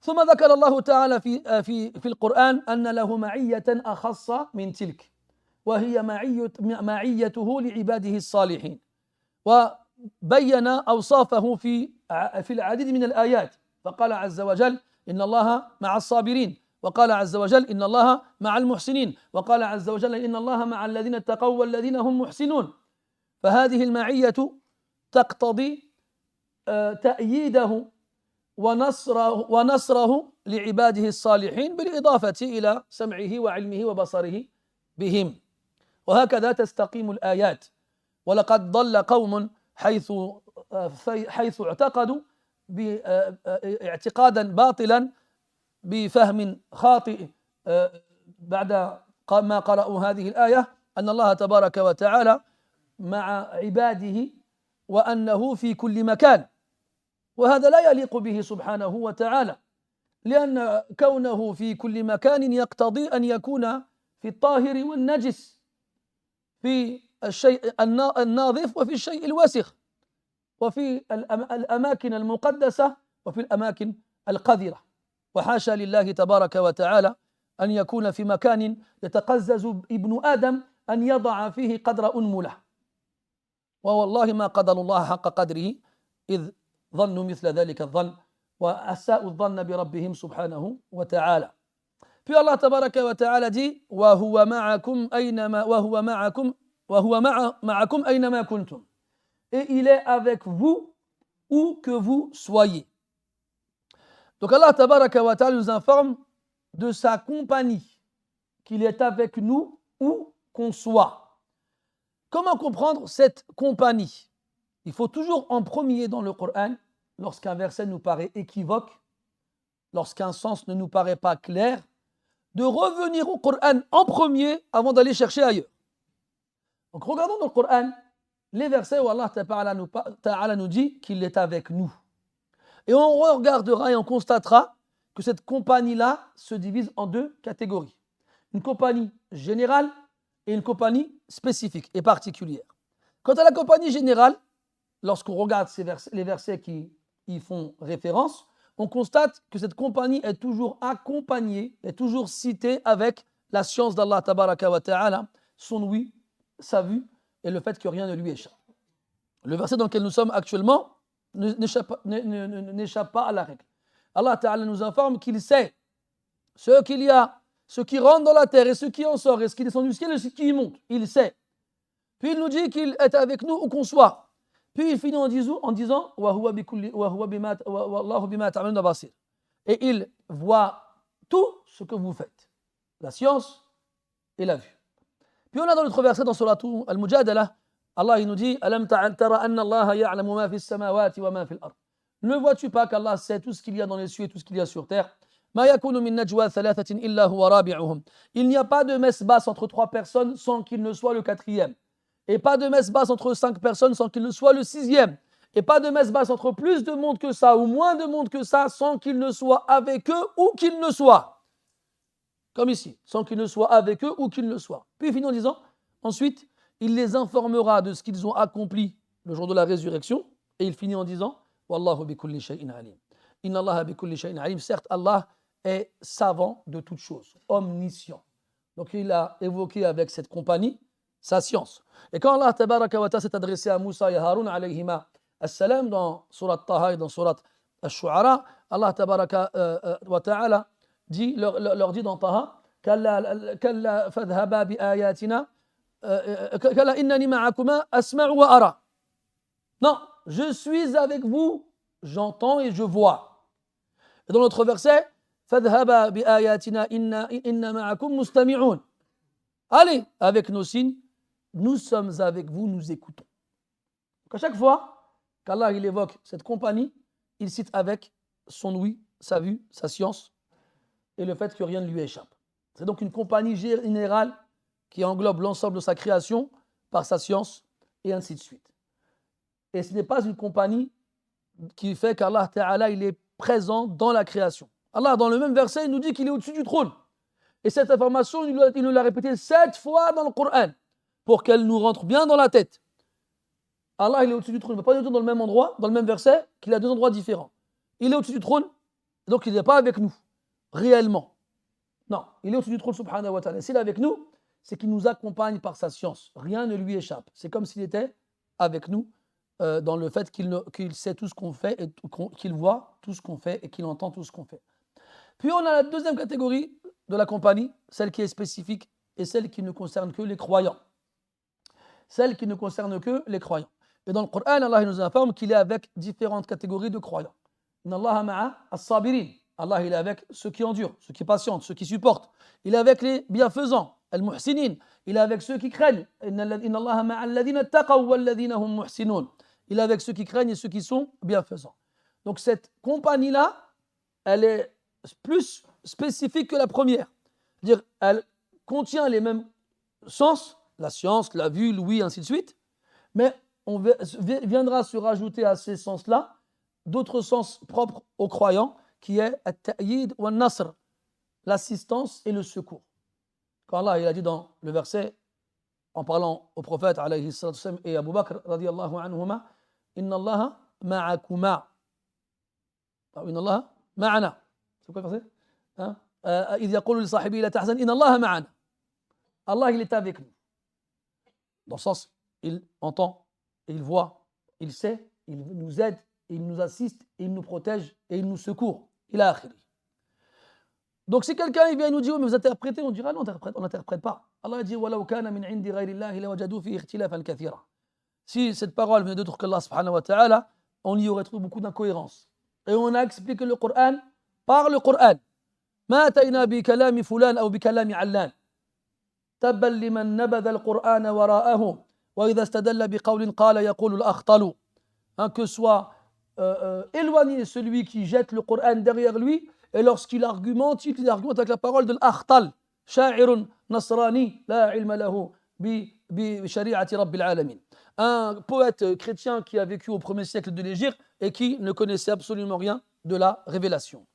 ثم ذكر الله تعالى في القرآن أن له معية أخص من تلك، وهي معيته لعباده الصالحين، وبين أوصافه في العديد من الآيات، فقال عز وجل إن الله مع الصابرين، وقال عز وجل إن الله مع المحسنين، وقال عز وجل إن الله مع الذين اتقوا والذين هم محسنون. فهذه المعية تقتضي تأييده ونصره لعباده الصالحين بالإضافة إلى سمعه وعلمه وبصره بهم. وهكذا تستقيم الآيات. ولقد ضل قوم حيث اعتقدوا اعتقادا باطلا بفهم خاطئ بعد ما قرأوا هذه الآية أن الله تبارك وتعالى مع عباده وأنه في كل مكان وهذا لا يليق به سبحانه وتعالى لأن كونه في كل مكان يقتضي أن يكون في الطاهر والنجس في الشيء الناظف وفي الشيء الوسخ وفي الأماكن المقدسة وفي الأماكن القذرة وحاشا لله تبارك وتعالى أن يكون في مكان يتقزز ابن آدم أن يضع فيه قدر أنملة ووالله ما قدر الله حق قدره إذ ظنوا مثل ذلك الظن وأساءوا الظن بربهم سبحانه وتعالى. Puis Allah tabaraka wa ta'ala dit وهو معكم أينما وهو معكم أينما كنتم et il est avec vous où que vous soyez. Donc Allah tabaraka wa ta'ala nous informe de sa compagnie, qu'il est avec nous où qu'on soit. Comment comprendre cette compagnie? Il faut toujours en premier dans le Coran, lorsqu'un verset nous paraît équivoque, lorsqu'un sens ne nous paraît pas clair, de revenir au Coran en premier avant d'aller chercher ailleurs. Donc regardons dans le Coran les versets où Allah Ta'ala nous dit qu'il est avec nous. Et on regardera et on constatera que cette compagnie-là se divise en deux catégories. Une compagnie générale et une compagnie spécifique et particulière. Quant à la compagnie générale, lorsqu'on regarde les versets qui y font référence, on constate que cette compagnie est toujours accompagnée, est toujours citée avec la science d'Allah Tabaraka wa Ta'ala, son ouïe, sa vue et le fait que rien ne lui échappe. Le verset dans lequel nous sommes actuellement n'échappe pas à la règle. Allah Ta'ala nous informe qu'il sait ce qu'il y a, ce qui rentre dans la terre et ce qui en sort, et ce qui descend du ciel et ce qui y monte. Il sait. Puis il nous dit qu'il est avec nous où qu'on soit. Puis il finit en disant et il voit tout ce que vous faites, la science et la vue. Puis on a dans notre verset dans Surah Al-Mujadala, Allah il nous dit Alam tara anna Allah ya'lamu ma fi as-samawati wa ma fi al-ard. Ne vois-tu pas qu'Allah sait tout ce qu'il y a dans les cieux et tout ce qu'il y a sur terre? Ma yakunu min najwa thalathatin illa huwa rabi'uhum. Il n'y a pas de messe basse entre 3 personnes sans qu'il ne soit le 4e. Et pas de messe basse entre 5 personnes sans qu'il ne soit le 6e. Et pas de messe basse entre plus de monde que ça ou moins de monde que ça sans qu'il ne soit avec eux ou qu'il ne soit. Comme ici, sans qu'il ne soit avec eux ou qu'il ne soit. Puis il finit en disant, ensuite, il les informera de ce qu'ils ont accompli le jour de la résurrection. Et il finit en disant, Wallahu bi kulli shay'in alim. Inna Allah bi kulli shay'in alim. Certes, Allah est savant de toutes choses, omniscient. Donc il a évoqué avec cette compagnie sa science. Et quand Allah tabaraka wa ta'ala s'est adressé à Moussa et Haroun alayhima as-salam dans Surat Taha et dans Surat Ash-Shu'ara, Allah tabaraka wa ta'ala leur dit dans Taha Kalla fadhhaba bi ayatina Kalla innani ma'akuma asma'u wa ara. Non, je suis avec vous, j'entends et je vois. Et dans l'autre verset fadhhaba bi ayatina inna ma'akum mustami'un. Allez avec nos signes, nous sommes avec vous, nous écoutons. Donc à chaque fois qu'Allah il évoque cette compagnie, il cite avec son ouïe, sa vue, sa science et le fait que rien ne lui échappe. C'est donc une compagnie générale qui englobe l'ensemble de sa création par sa science et ainsi de suite. Et ce n'est pas une compagnie qui fait qu'Allah Ta'ala il est présent dans la création. Allah dans le même verset il nous dit qu'il est au-dessus du trône. Et cette information il nous l'a répétée 7 fois dans le Coran pour qu'elle nous rentre bien dans la tête. Allah il est au-dessus du trône, il ne va pas nous dire dans le même endroit, dans le même verset, qu'il a 2 endroits différents. Il est au-dessus du trône, donc il n'est pas avec nous, réellement. Non, il est au-dessus du trône subhanahu wa ta'ala. S'il est avec nous, c'est qu'il nous accompagne par sa science. Rien ne lui échappe. C'est comme s'il était avec nous dans le fait qu'il sait tout ce qu'on fait, et qu'il voit tout ce qu'on fait et qu'il entend tout ce qu'on fait. Puis on a la deuxième catégorie de la compagnie, celle qui est spécifique et celle qui ne concerne que les croyants. Celle qui ne concerne que les croyants. Et dans le Coran, Allah nous informe qu'il est avec différentes catégories de croyants. Inna Allaha ma'a as-sabirin. Allah il est avec ceux qui endurent, ceux qui patientent, ceux qui supportent. Il est avec les bienfaisants, al-muhsinin. Il est avec ceux qui craignent. Inna Allaha ma'a alladhina taqaw walladhina hum muhsinun. Il est avec ceux qui craignent et ceux qui sont bienfaisants. Donc cette compagnie-là, elle est plus spécifique que la première. C'est-à-dire, elle contient les mêmes sens, la science, la vue, l'ouïe, ainsi de suite, mais viendra se rajouter à ces sens-là d'autres sens propres aux croyants, qui est at-ta'yid wa nasr, l'assistance et le secours. Quand Allah il a dit dans le verset, en parlant au prophète alayhi salatu wassalam, et Abu Bakr radiyallahu anhuma, inna Allah ma'akuma. Inna Allah ma'ana. C'est quoi le verset? إذ يقول لصاحبه لا تحزن إن الله معنا. Allah il est avec nous. Dans le sens, il entend, il voit, il sait, il nous aide, il nous assiste, il nous protège et il nous secourt. Il a akhiri. Donc si quelqu'un il vient nous dire oh, mais vous interprétez, on dira non, on n'interprète pas. Allah dit وَلَوْ كَانَ مِنْ عِنْدِ غَيْرِ اللَّهِ لَوَجَدُوا فِيهِ اخْتِلَافًا كَثِيرًا. Si cette parole venait d'autre qu'Allah subhanahu wa ta'ala, on y aurait trouvé beaucoup d'incohérences. Et on a expliqué le Coran par le Coran. ما أتينا بكلام فلان أو بكلام علان تبا لمن نبذ القرآن وراءه وإذا استدل بقول قال يقول الأخطل. Que soit éloigné celui qui jette le Coran derrière lui et lorsqu'il argumente, il argumente avec la parole de l'Akhtal, شاعر نصراني لا علم له بشريعة رب العالمين. Un poète chrétien qui a vécu au 1er siècle de l'Égypte et qui ne connaissait absolument rien de la révélation.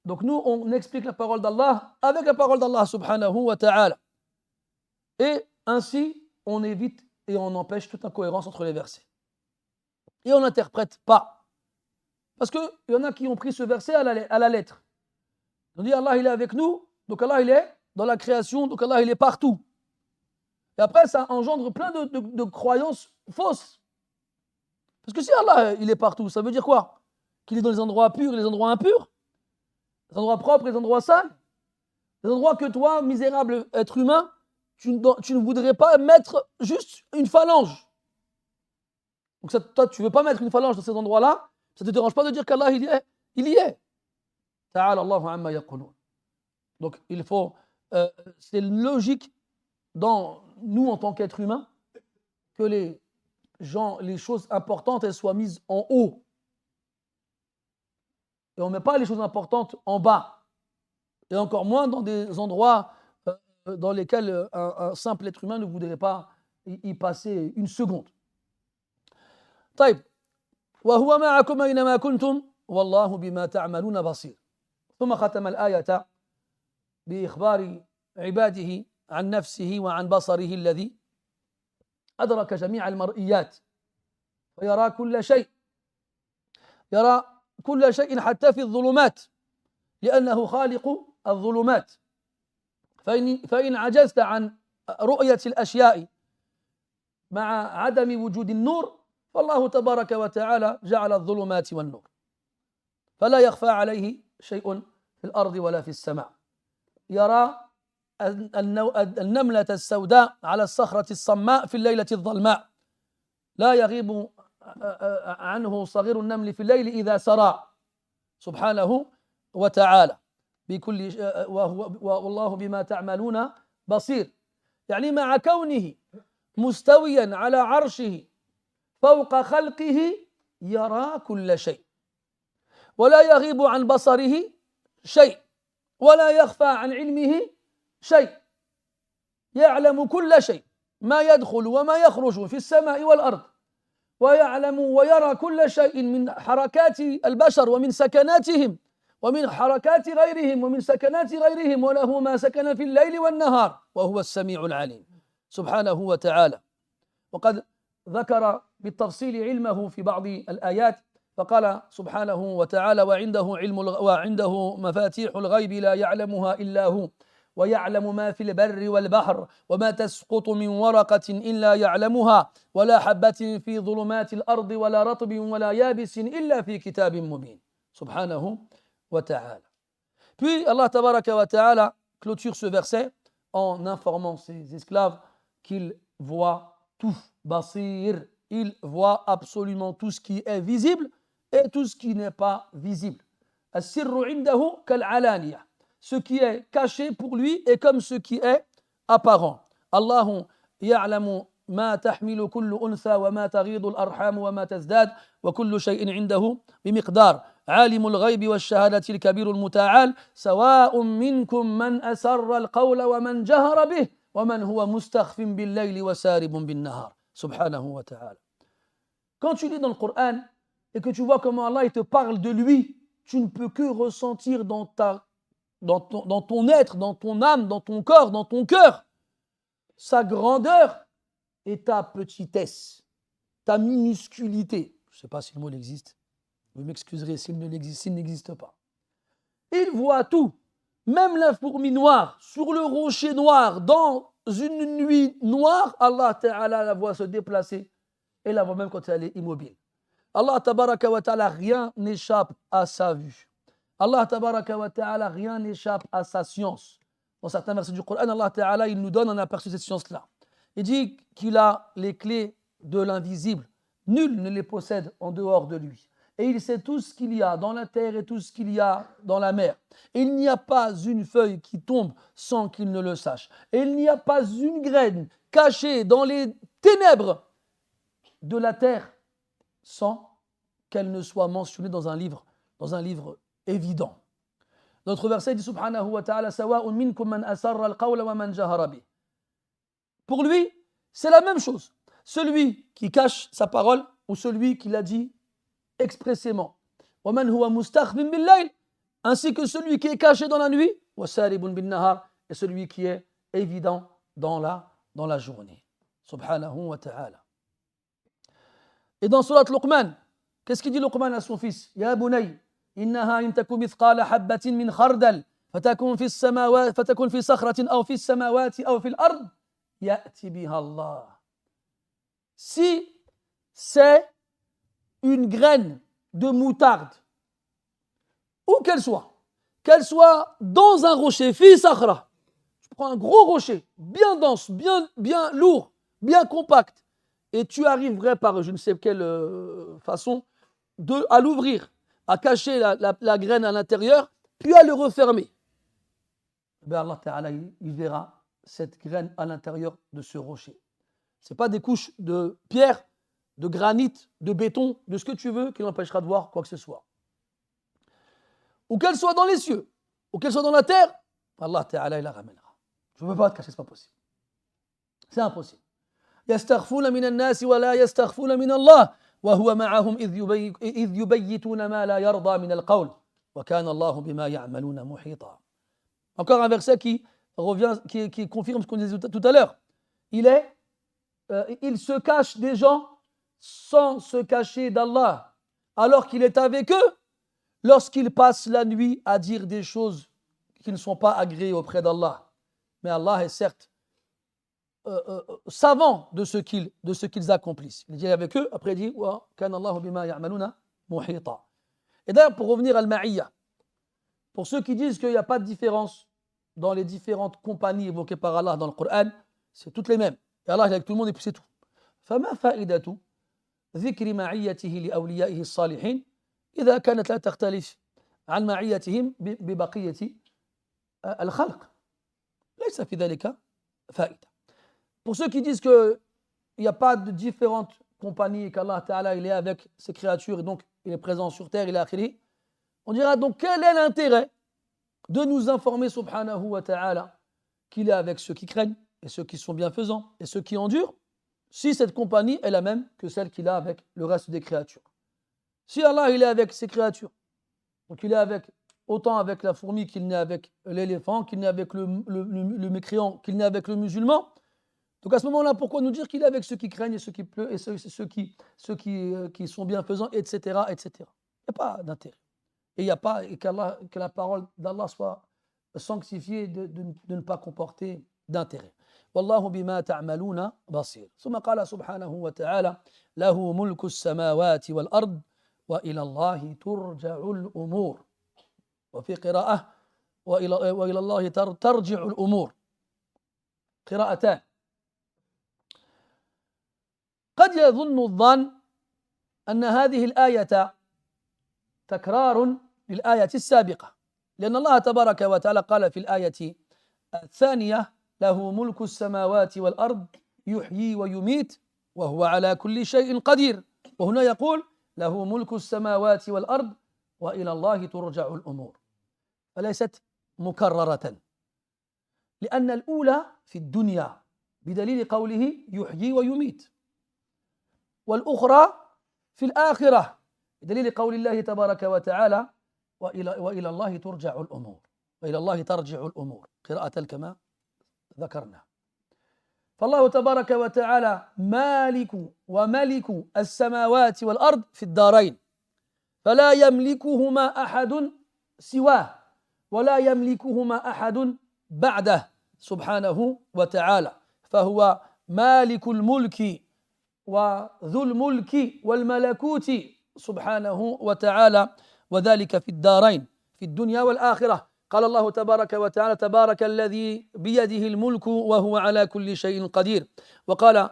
Donc nous, on explique la parole d'Allah avec la parole d'Allah subhanahu wa ta'ala. Et ainsi, on évite et on empêche toute incohérence entre les versets. Et on n'interprète pas. Parce qu'il y en a qui ont pris ce verset à la lettre. On dit Allah il est avec nous, donc Allah il est dans la création, donc Allah il est partout. Et après ça engendre plein de croyances fausses. Parce que si Allah il est partout, ça veut dire quoi? Qu'il est dans les endroits purs et les endroits impurs? Les endroits propres, les endroits sales, les endroits que toi, misérable être humain, tu ne voudrais pas mettre juste une phalange. Donc ça, toi, tu ne veux pas mettre une phalange dans ces endroits-là, ça ne te dérange pas de dire qu'Allah, il y est. Ta'ala Allahu amma yaqulun. Donc il faut, c'est logique dans nous en tant qu'êtres humains que les choses importantes, elles soient mises en haut. Et on ne met pas les choses importantes en bas. Et encore moins dans des endroits dans lesquels un simple être humain ne voudrait pas y passer une seconde. طيب وهو معكم أينما كنتم والله بما تعملون بصير. ثم ختم الآية بإخبار عباده عن نفسه وعن بصره الذي أدرك جميع المرئيات ويرى كل شيء. يرى كل شيء حتى في الظلمات لأنه خالق الظلمات. فإن عجزت عن رؤية الأشياء مع عدم وجود النور فالله تبارك وتعالى جعل الظلمات والنور فلا يخفى عليه شيء في الأرض ولا في السماء. يرى النملة السوداء على الصخرة الصماء في الليلة الظلماء لا يغيب عنه صغير النمل في الليل إذا سرى سبحانه وتعالى بكل والله بما تعملون بصير. يعني مع كونه مستويا على عرشه فوق خلقه يرى كل شيء ولا يغيب عن بصره شيء ولا يخفى عن علمه شيء. يعلم كل شيء ما يدخل وما يخرج في السماء والأرض ويعلم ويرى كل شيء من حركات البشر ومن سكناتهم ومن حركات غيرهم ومن سكنات غيرهم وله ما سكن في الليل والنهار وهو السميع العليم سبحانه وتعالى. وقد ذكر بالتفصيل علمه في بعض الآيات فقال سبحانه وتعالى وعنده مفاتيح الغيب لا يعلمها إلا هو ويعلم ما في البر والبحر وما تسقط من ورقة إلا يعلمها ولا حبة في ظلمات الأرض ولا رطب ولا يابس إلا في كتاب مبين سبحانه وتعالى. Puis Allah tabaraka wa ta'ala clôture ce verset en informant ses esclaves qu'il voit tout. Basir, il voit absolument tout ce qui est visible et tout ce qui n'est pas visible. As-sirru indahu kal-alaniya. Ce qui est caché pour lui est comme ce qui est apparent. Allahu ya'lamu ما تحمل كل أنثى وما تغيض الأرحام وما تزداد وكل شيء عنده بمقدار عالم الغيب والشهادة الكبير المتعال سواء منكم من أسر القول ومن جهر به ومن هو مستخف بالليل وسارب بالنهار subhanahu wa ta'ala. Quand tu lis dans le Coran et que tu vois comment Allah il te parle de lui, tu ne peux que ressentir dans ton être, dans ton âme, dans ton corps, dans ton cœur, sa grandeur et ta petitesse, ta minusculité. Je ne sais pas si le mot existe. Vous m'excuserez s'il n'existe pas. Il voit tout, même la fourmi noire, sur le rocher noir, dans une nuit noire, Allah Ta'ala la voit se déplacer et la voit même quand elle est immobile. Allah Tabaraka wa Ta'ala, rien n'échappe à sa vue. Allah Tabaraka wa Ta'ala, rien n'échappe à sa science. Dans certains versets du Coran, Allah Ta'ala, il nous donne un aperçu de cette science-là. Il dit qu'il a les clés de l'invisible. Nul ne les possède en dehors de lui. Et il sait tout ce qu'il y a dans la terre et tout ce qu'il y a dans la mer. Et il n'y a pas une feuille qui tombe sans qu'il ne le sache. Et il n'y a pas une graine cachée dans les ténèbres de la terre sans qu'elle ne soit mentionnée dans un livre évident. Notre verset dit subhanahu wa ta'ala sawa'un minkum man asarra al-qawla wa man jahara bih. Pour lui, c'est la même chose. Celui qui cache sa parole ou celui qui l'a dit expressément. Wa man huwa mustakhbin bil-layl, ainsi que celui qui est caché dans la nuit, wa saribun bin-nahar, et celui qui est évident dans la journée. Subhanahu wa ta'ala. Et dans Surat Luqman, qu'est-ce qu'il dit Luqman à son fils? Ya bunay, innaha in taku mithqala habbatin min khardal, fatakun fi sakhratin aw fi samawati aw fi al-ard, ya'ti biha Allah. Si c'est une graine de moutarde, où qu'elle soit dans un rocher, fi sakhra, tu prends un gros rocher, bien dense, bien lourd, bien compact, et tu arriverais par je ne sais quelle façon à l'ouvrir, à cacher la graine à l'intérieur, puis à le refermer. Ben Allah Ta'ala, il verra cette graine à l'intérieur de ce rocher. Ce n'est pas des couches de pierre, de granit, de béton, de ce que tu veux, qui l'empêchera de voir quoi que ce soit. Ou qu'elle soit dans les cieux, ou qu'elle soit dans la terre, Allah Ta'ala, il la ramènera. Je ne peux pas te cacher, ce n'est pas possible. C'est impossible. يستخفون من الناس ولا يستخفون من الله وهو معهم إذ يبيتون ما لا يرضى من القول وكان الله بما يعملون محيطا. Encore un verset qui confirme ce qu'on disait tout à l'heure. Il se cache des gens sans se cacher d'Allah, alors qu'il est avec eux lorsqu'ils passent la nuit à dire des choses qui ne sont pas agréées auprès d'Allah. Mais Allah est certes savant de ce qu'ils accomplissent. Il dit avec eux, après il dit wa kana Allahu bima ya'maluna muhita. Et d'ailleurs, pour revenir à al-ma'iyya, pour ceux qui disent qu'il n'y a pas de différence dans les différentes compagnies évoquées par Allah dans le Coran, c'est toutes les mêmes. Et Allah est avec tout le monde et puis c'est tout. فما فائدة ذكر معيته لأوليائه الصالحين إذا كانت لا تختلف عن معيتهم ببقية الخلق ليس في ذلك فائدة. Pour ceux qui disent qu'il n'y a pas de différentes compagnies et qu'Allah Ta'ala il est avec ses créatures et donc il est présent sur terre, il est akhiri, on dira donc quel est l'intérêt de nous informer subhanahu wa ta'ala qu'il est avec ceux qui craignent et ceux qui sont bienfaisants et ceux qui endurent si cette compagnie est la même que celle qu'il a avec le reste des créatures. Si Allah il est avec ses créatures, donc il est autant avec la fourmi qu'il n'est avec l'éléphant, qu'il n'est avec le mécréant, qu'il n'est avec le musulman, donc à ce moment-là, pourquoi nous dire qu'il est avec ceux qui craignent et ceux qui pleurent et ceux qui sont bienfaisants, etc., etc. Il n'y a pas d'intérêt. Et il n'y a pas que la parole d'Allah soit sanctifiée de ne pas comporter d'intérêt. Wallahu bima ta'maluna basir. ثم قال سبحانه وتعالى له ملك السماوات والأرض وإلى الله ترجع الأمور. وفي قراءة وإلى الله ترجع الأمور. قراءتان. قد يظن الظن أن هذه الآية تكرار للآية السابقة لأن الله تبارك وتعالى قال في الآية الثانية له ملك السماوات والأرض يحيي ويميت وهو على كل شيء قدير وهنا يقول له ملك السماوات والأرض وإلى الله ترجع الأمور فليست مكررة لأن الأولى في الدنيا بدليل قوله يحيي ويميت والأخرى في الآخرة بدليل قول الله تبارك وتعالى وإلى الله ترجع الأمور وإلى الله ترجع الأمور قراءة كما ذكرنا. فالله تبارك وتعالى مالك وملك السماوات والأرض في الدارين فلا يملكهما أحد سواه ولا يملكهما أحد بعده سبحانه وتعالى، فهو مالك الملك وذو الملك والملكوت سبحانه وتعالى، وذلك في الدارين في الدنيا والآخرة. قال الله تبارك وتعالى تبارك الذي بيده الملك وهو على كل شيء قدير، وقال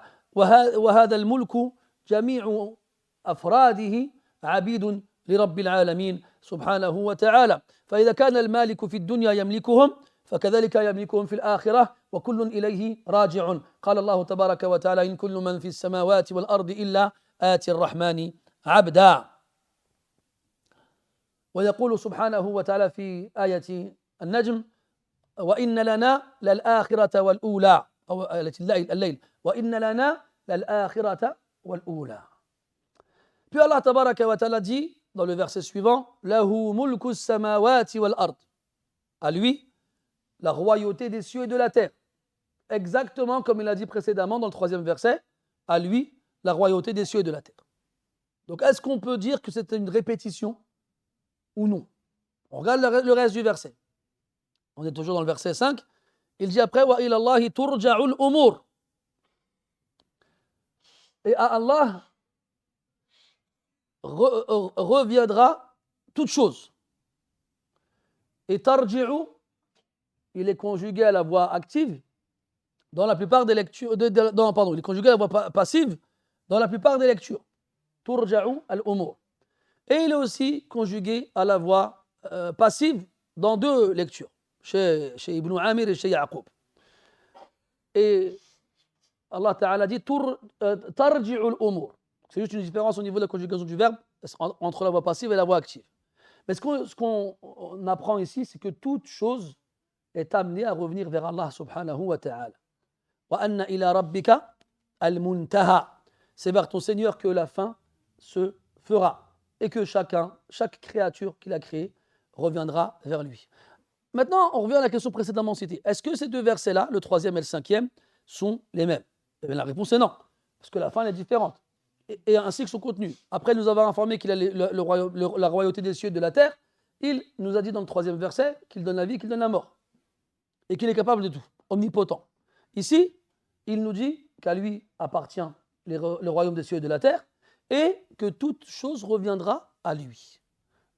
وهذا الملك جميع أفراده عبيد لرب العالمين سبحانه وتعالى. فإذا كان المالك في الدنيا يملكهم فكذلك يملكهم في الآخرة وكل إليه راجع. قال الله تبارك وتعالى إن كل من في السماوات والأرض إلا آتي الرحمن عبدا. ويقول سبحانه وتعالى في آية النجم وإن لنا للآخرة والأولى أو الليل وإن لنا للآخرة والأولى. Puis Allah tabaraka wa ta'ala dit dans le verset suivant Lahu mulku samawati wal ard. À lui la royauté des cieux et de la terre. Exactement comme il a dit précédemment dans le 3e verset, à lui la royauté des cieux et de la terre. Donc est-ce qu'on peut dire que c'est une répétition ou non? On regarde le reste du verset. On est toujours dans le verset 5. Il dit après wa ila Allahi turja'ul umur. Et à Allah reviendra toute chose. Et tarji'u, il est conjugué à la voix active dans la plupart des lectures. Il est conjugué à la voix passive dans la plupart des lectures. Turja'u al-umur. Et il est aussi conjugué à la voix passive dans 2 lectures, chez Ibn Amir et chez Yaqub. Et Allah Ta'ala dit tarji'u al-umur. C'est juste une différence au niveau de la conjugaison du verbe entre la voix passive et la voix active. Mais ce qu'on apprend ici, c'est que toute chose est amenée à revenir vers Allah subhanahu wa ta'ala. Wa anna ila rabbika al-muntaha. C'est vers ton Seigneur que la fin se fera et que chaque créature qu'il a créée reviendra vers lui. Maintenant, on revient à la question précédemment citée. Est-ce que ces 2 versets-là, le 3e et le 5e, sont les mêmes? Eh bien, la réponse est non, parce que la fin est différente. Et ainsi que son contenu. Après nous avoir informé qu'il a la royauté des cieux et de la terre, il nous a dit dans le 3e verset qu'il donne la vie, qu'il donne la mort. Et qu'il est capable de tout, omnipotent. Ici, il nous dit qu'à lui appartient le royaume des cieux et de la terre, et que toute chose reviendra à lui.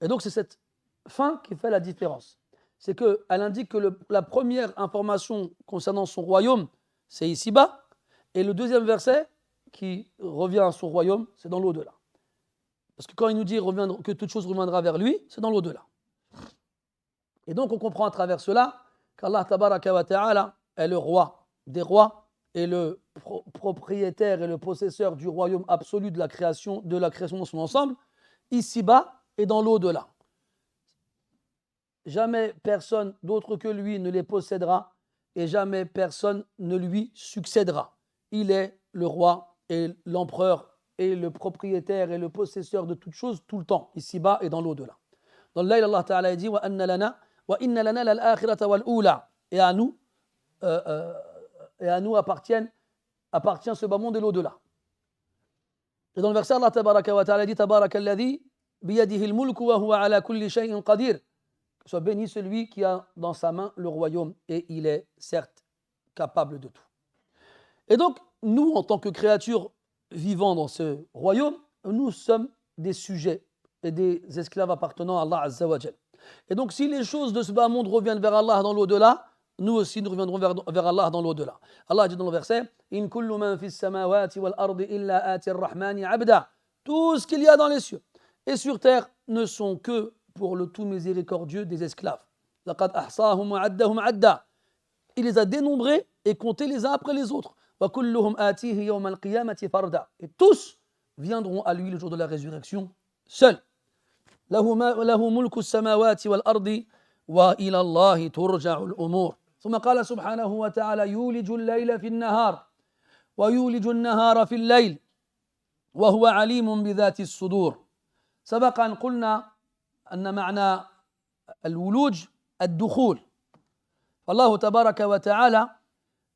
Et donc c'est cette fin qui fait la différence. C'est qu'elle indique que la première information concernant son royaume, c'est ici-bas, et le 2e verset, qui revient à son royaume, c'est dans l'au-delà. Parce que quand il nous dit que toute chose reviendra vers lui, c'est dans l'au-delà. Et donc on comprend à travers cela qu'Allah tabaraka wa ta'ala est le roi des rois et le propriétaire et le possesseur du royaume absolu de la création dans son ensemble, ici-bas et dans l'au-delà. Jamais personne d'autre que lui ne les possédera et jamais personne ne lui succédera. Il est le roi et l'empereur et le propriétaire et le possesseur de toutes choses tout le temps, ici-bas et dans l'au-delà. Dans le Layl, Allah Ta'ala dit wa inna lana lal-akhirata wal-ula. Et à nous appartient ce bas monde et l'au-delà. Et dans le verset, Allah Tabaraka wa Ta'ala dit tabaraka alladhi biyadihi al-mulku wa huwa ala kulli shay'in qadir. Que soit béni celui qui a dans sa main le royaume et il est certes capable de tout. Et donc, nous, en tant que créatures vivant dans ce royaume, nous sommes des sujets et des esclaves appartenant à Allah Azza wa Jal. Et donc, si les choses de ce bas monde reviennent vers Allah dans l'au-delà, nous aussi nous reviendrons vers Allah dans l'au-delà. Allah dit dans le verset In kullu man fis samawati wal ardi illa ati ar-rahmani abda. Tout ce qu'il y a dans les cieux et sur terre ne sont que pour le tout miséricordieux des esclaves. Laqad ahsahum wa addahum adda. Il les a dénombrés et comptés les uns après les autres. Et tous viendront à lui le jour de la résurrection seuls. له ملك السماوات والأرض وإلى الله ترجع الأمور. ثم قال سبحانه وتعالى يولج الليل في النهار ويولج النهار في الليل وهو عليم بذات الصدور. سبق أن قلنا أن معنى الولوج الدخول، فالله تبارك وتعالى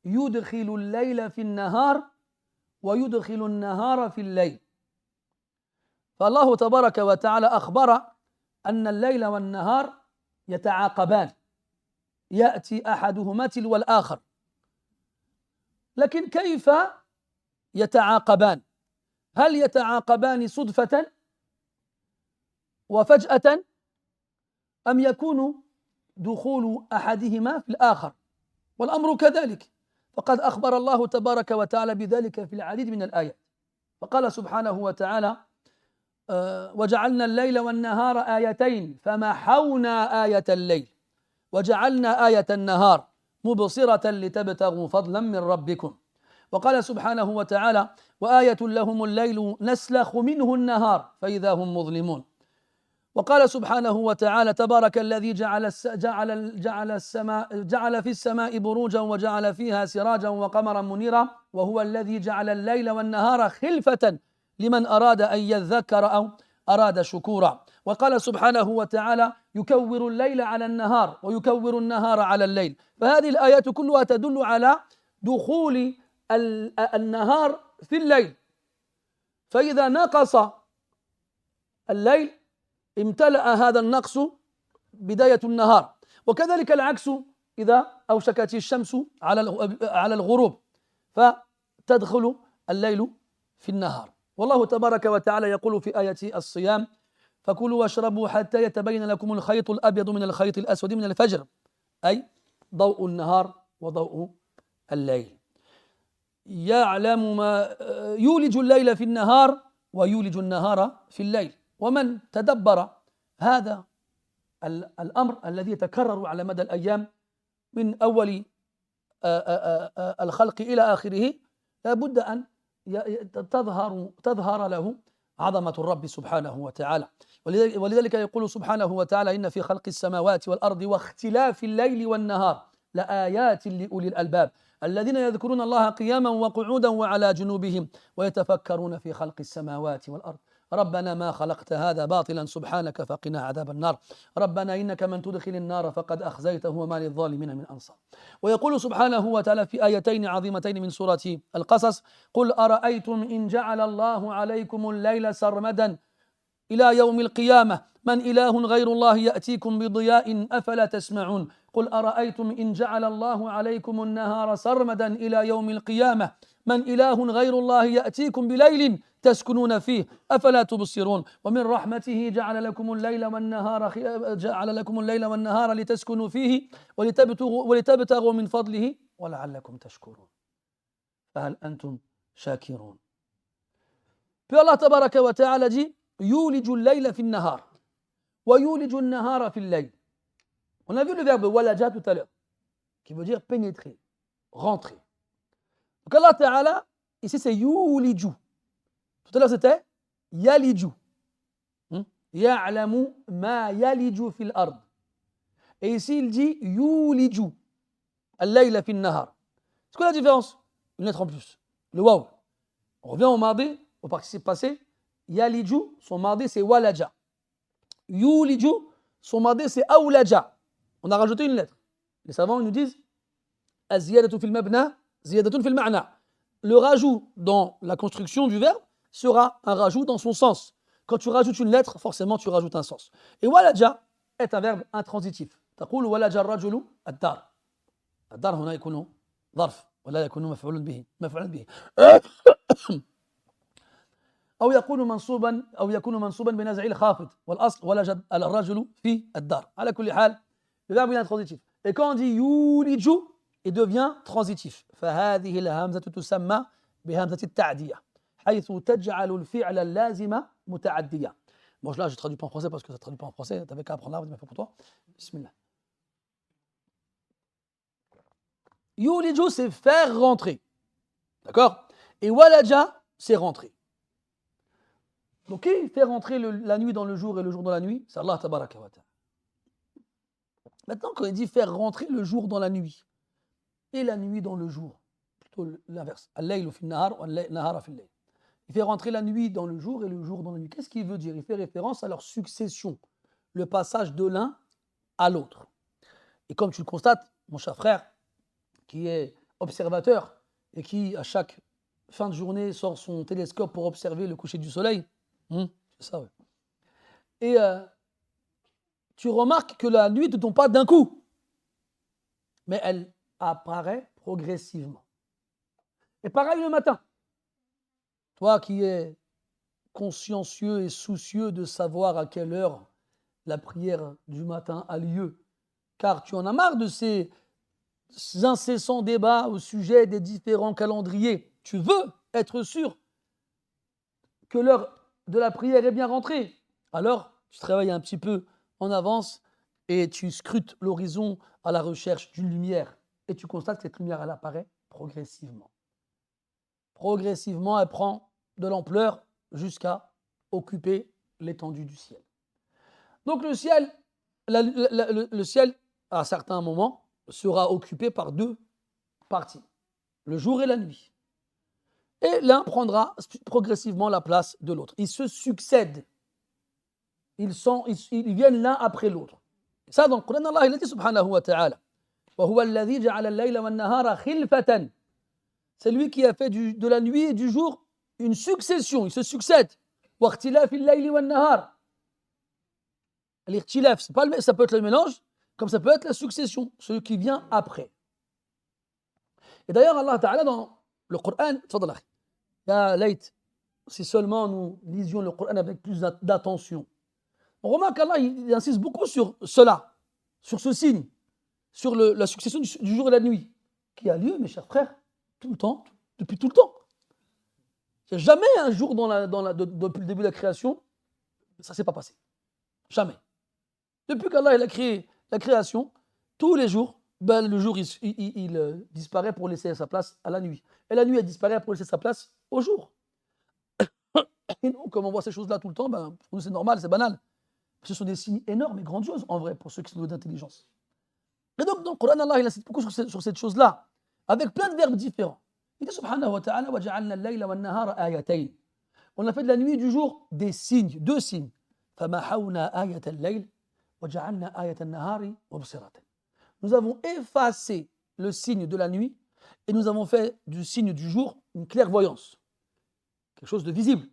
يدخل الليل في النهار ويدخل النهار في الليل. فالله تبارك وتعالى أخبر أن الليل والنهار يتعاقبان، يأتي أحدهما تلو الآخر، لكن كيف يتعاقبان؟ هل يتعاقبان صدفة وفجأة، أم يكون دخول أحدهما في الآخر؟ والأمر كذلك، فقد أخبر الله تبارك وتعالى بذلك في العديد من الآيات. فقال سبحانه وتعالى: وجعلنا الليل والنهار آيتين فمحونا آية الليل وجعلنا آية النهار مبصرة لتبتغوا فضلا من ربكم. وقال سبحانه وتعالى: وآية لهم الليل نسلخ منه النهار فإذا هم مظلمون. وقال سبحانه وتعالى: تبارك الذي جعل في السماء بروجا وجعل فيها سراجا وقمرا منيرا وهو الذي جعل الليل والنهار خلفة لمن أراد أن يذكر أو أراد شكورا. وقال سبحانه وتعالى: يكور الليل على النهار ويكور النهار على الليل. فهذه الآيات كلها تدل على دخول النهار في الليل، فإذا نقص الليل امتلأ هذا النقص بداية النهار، وكذلك العكس إذا أوشكت الشمس على الغروب فتدخل الليل في النهار. والله تبارك وتعالى يقول في آية الصيام: فكلوا واشربوا حتى يتبين لكم الخيط الأبيض من الخيط الأسود من الفجر، أي ضوء النهار وضوء الليل. يعلم ما يولج الليل في النهار ويولج النهار في الليل. ومن تدبر هذا الأمر الذي يتكرر على مدى الأيام من أول الخلق إلى آخره، لابد أن تظهر له عظمة الرب سبحانه وتعالى. ولذلك يقول سبحانه وتعالى: إن في خلق السماوات والأرض واختلاف الليل والنهار لآيات لأولي الألباب الذين يذكرون الله قياما وقعودا وعلى جنوبهم ويتفكرون في خلق السماوات والأرض ربنا ما خلقت هذا باطلا سبحانك فقنا عذاب النار ربنا إنك من تدخل النار فقد أخزيته وما للظالمين من أنصار. ويقول سبحانه وتعالى في آيتين عظيمتين من سورة القصص: قل أرأيتم إن جعل الله عليكم الليل سرمدا إلى يوم القيامة من إله غير الله يأتيكم بضياء أفلا تسمعون. قل أرأيتم إن جعل الله عليكم النهار سرمدا إلى يوم القيامة من إله غير الله يأتيكم بليل تسكنون فيه أفلا تبصرون. ومن رحمته جعل لكم الليل والنهار لتسكنوا فيه ولتبتغوا من فضله ولعلكم تشكرون فهل أنتم شاكرون. Puis Allah tabaraka wa ta'ala dit: يولج الليل في النهار ويولج النهار في الليل. On a vu le verbe walaja tout à l'heure qui veut dire pénétrer, rentrer. Donc Allah ta'ala ici c'est yuliju. Tout à l'heure c'était yaliju. Ya'lamu ma yaliju fil ard. Et ici il dit yuliju al-layla fi an-nahar. C'est quoi la différence? Une lettre en plus, le waw. On revient au mardi, au participe passé. Yaliju, son mardi c'est walaja. Yuliju, son mardi c'est awlaja. On a rajouté une lettre. Les savants ils nous disent az-ziyadatu fil mabna, ziyadatun fil ma'na. Le rajout dans la construction du verbe sera un rajout dans son sens. Quand tu rajoutes une lettre, forcément tu rajoutes un sens. Et walaja est un verbe intransitif. تقول ولج الرجل الدار. الدار هنا يكون ظرف ولا يكون مفعول به. أو يكون منصوبا بنزع الخافض والأصل ولج الرجل في الدار. على كل حال le verbe est intransitif. Et quand on dit يولج, il devient transitif. فهذه الهمزة تسمى بهمزة التعدية حيث تجعل الفعل اللازم متعديا. Bon, là je traduis pas en français parce que ça traduit pas en français. T'avais qu'à apprendre l'arabe, mais pas pour toi. Bismillah. يولج c'est faire rentrer. D'accord? Et walaja c'est rentrer. Donc qui fait rentrer la nuit dans le jour et le jour dans la nuit? C'est Allah tabaraka wa ta'ala. Maintenant quand il dit faire rentrer le jour dans la nuit et la nuit dans le jour, plutôt l'inverse, al-laylu fi an-nahar wa an-nahara fi al-layl. Il fait rentrer la nuit dans le jour et le jour dans la nuit. Qu'est-ce qu'il veut dire? Il fait référence à leur succession, le passage de l'un à l'autre. Et comme tu le constates, mon cher frère, qui est observateur et qui, à chaque fin de journée, sort son télescope pour observer le coucher du soleil, c'est ça, ouais. Et tu remarques que la nuit ne tombe pas d'un coup, mais elle apparaît progressivement. Et pareil le matin. Toi qui es consciencieux et soucieux de savoir à quelle heure la prière du matin a lieu, car tu en as marre de ces incessants débats au sujet des différents calendriers. Tu veux être sûr que l'heure de la prière est bien rentrée. Alors, tu travailles un petit peu en avance et tu scrutes l'horizon à la recherche d'une lumière. Et tu constates que cette lumière, elle apparaît progressivement. Progressivement, elle prend de l'ampleur jusqu'à occuper l'étendue du ciel. Donc le ciel, le ciel, à certains moments, sera occupé par deux parties, le jour et la nuit. Et l'un prendra progressivement la place de l'autre. Ils se succèdent. Ils viennent l'un après l'autre. Ça, dans le Coran, Allah il a dit subhanahu wa ta'ala. C'est lui qui a fait de la nuit et du jour une succession. Ils se succèdent. L'irtilaf, ça peut être le mélange, comme ça peut être la succession, celui qui vient après. Et d'ailleurs, Allah Ta'ala, dans le Coran, ya layt, si seulement nous lisions le Coran avec plus d'attention. On remarque qu'Allah il insiste beaucoup sur cela, sur ce signe, sur la succession du jour et de la nuit, qui a lieu, mes chers frères, tout le temps, depuis tout le temps. Il n'y a jamais un jour depuis le début de la création, ça ne s'est pas passé. Jamais. Depuis qu'Allah il a créé la création, tous les jours, le jour il disparaît pour laisser sa place à la nuit. Et la nuit elle disparaît pour laisser sa place au jour. Et nous, comme on voit ces choses-là tout le temps, pour nous c'est normal, c'est banal. Ce sont des signes énormes et grandioses en vrai pour ceux qui sont doués d'intelligence. Et donc dans le Coran, Allah il insiste beaucoup sur cette chose-là, avec plein de verbes différents. Il dit subhanahu wa ta'ala wa ja'alna al-layla wa an-nahara ayatayn. On a fait de la nuit et du jour des signes, deux signes. Famahawna ayat al-layl wa ja'alna ayat an-nahari mubsiratan. Nous avons effacé le signe de la nuit et nous avons fait du signe du jour une clairvoyance. Quelque chose de visible,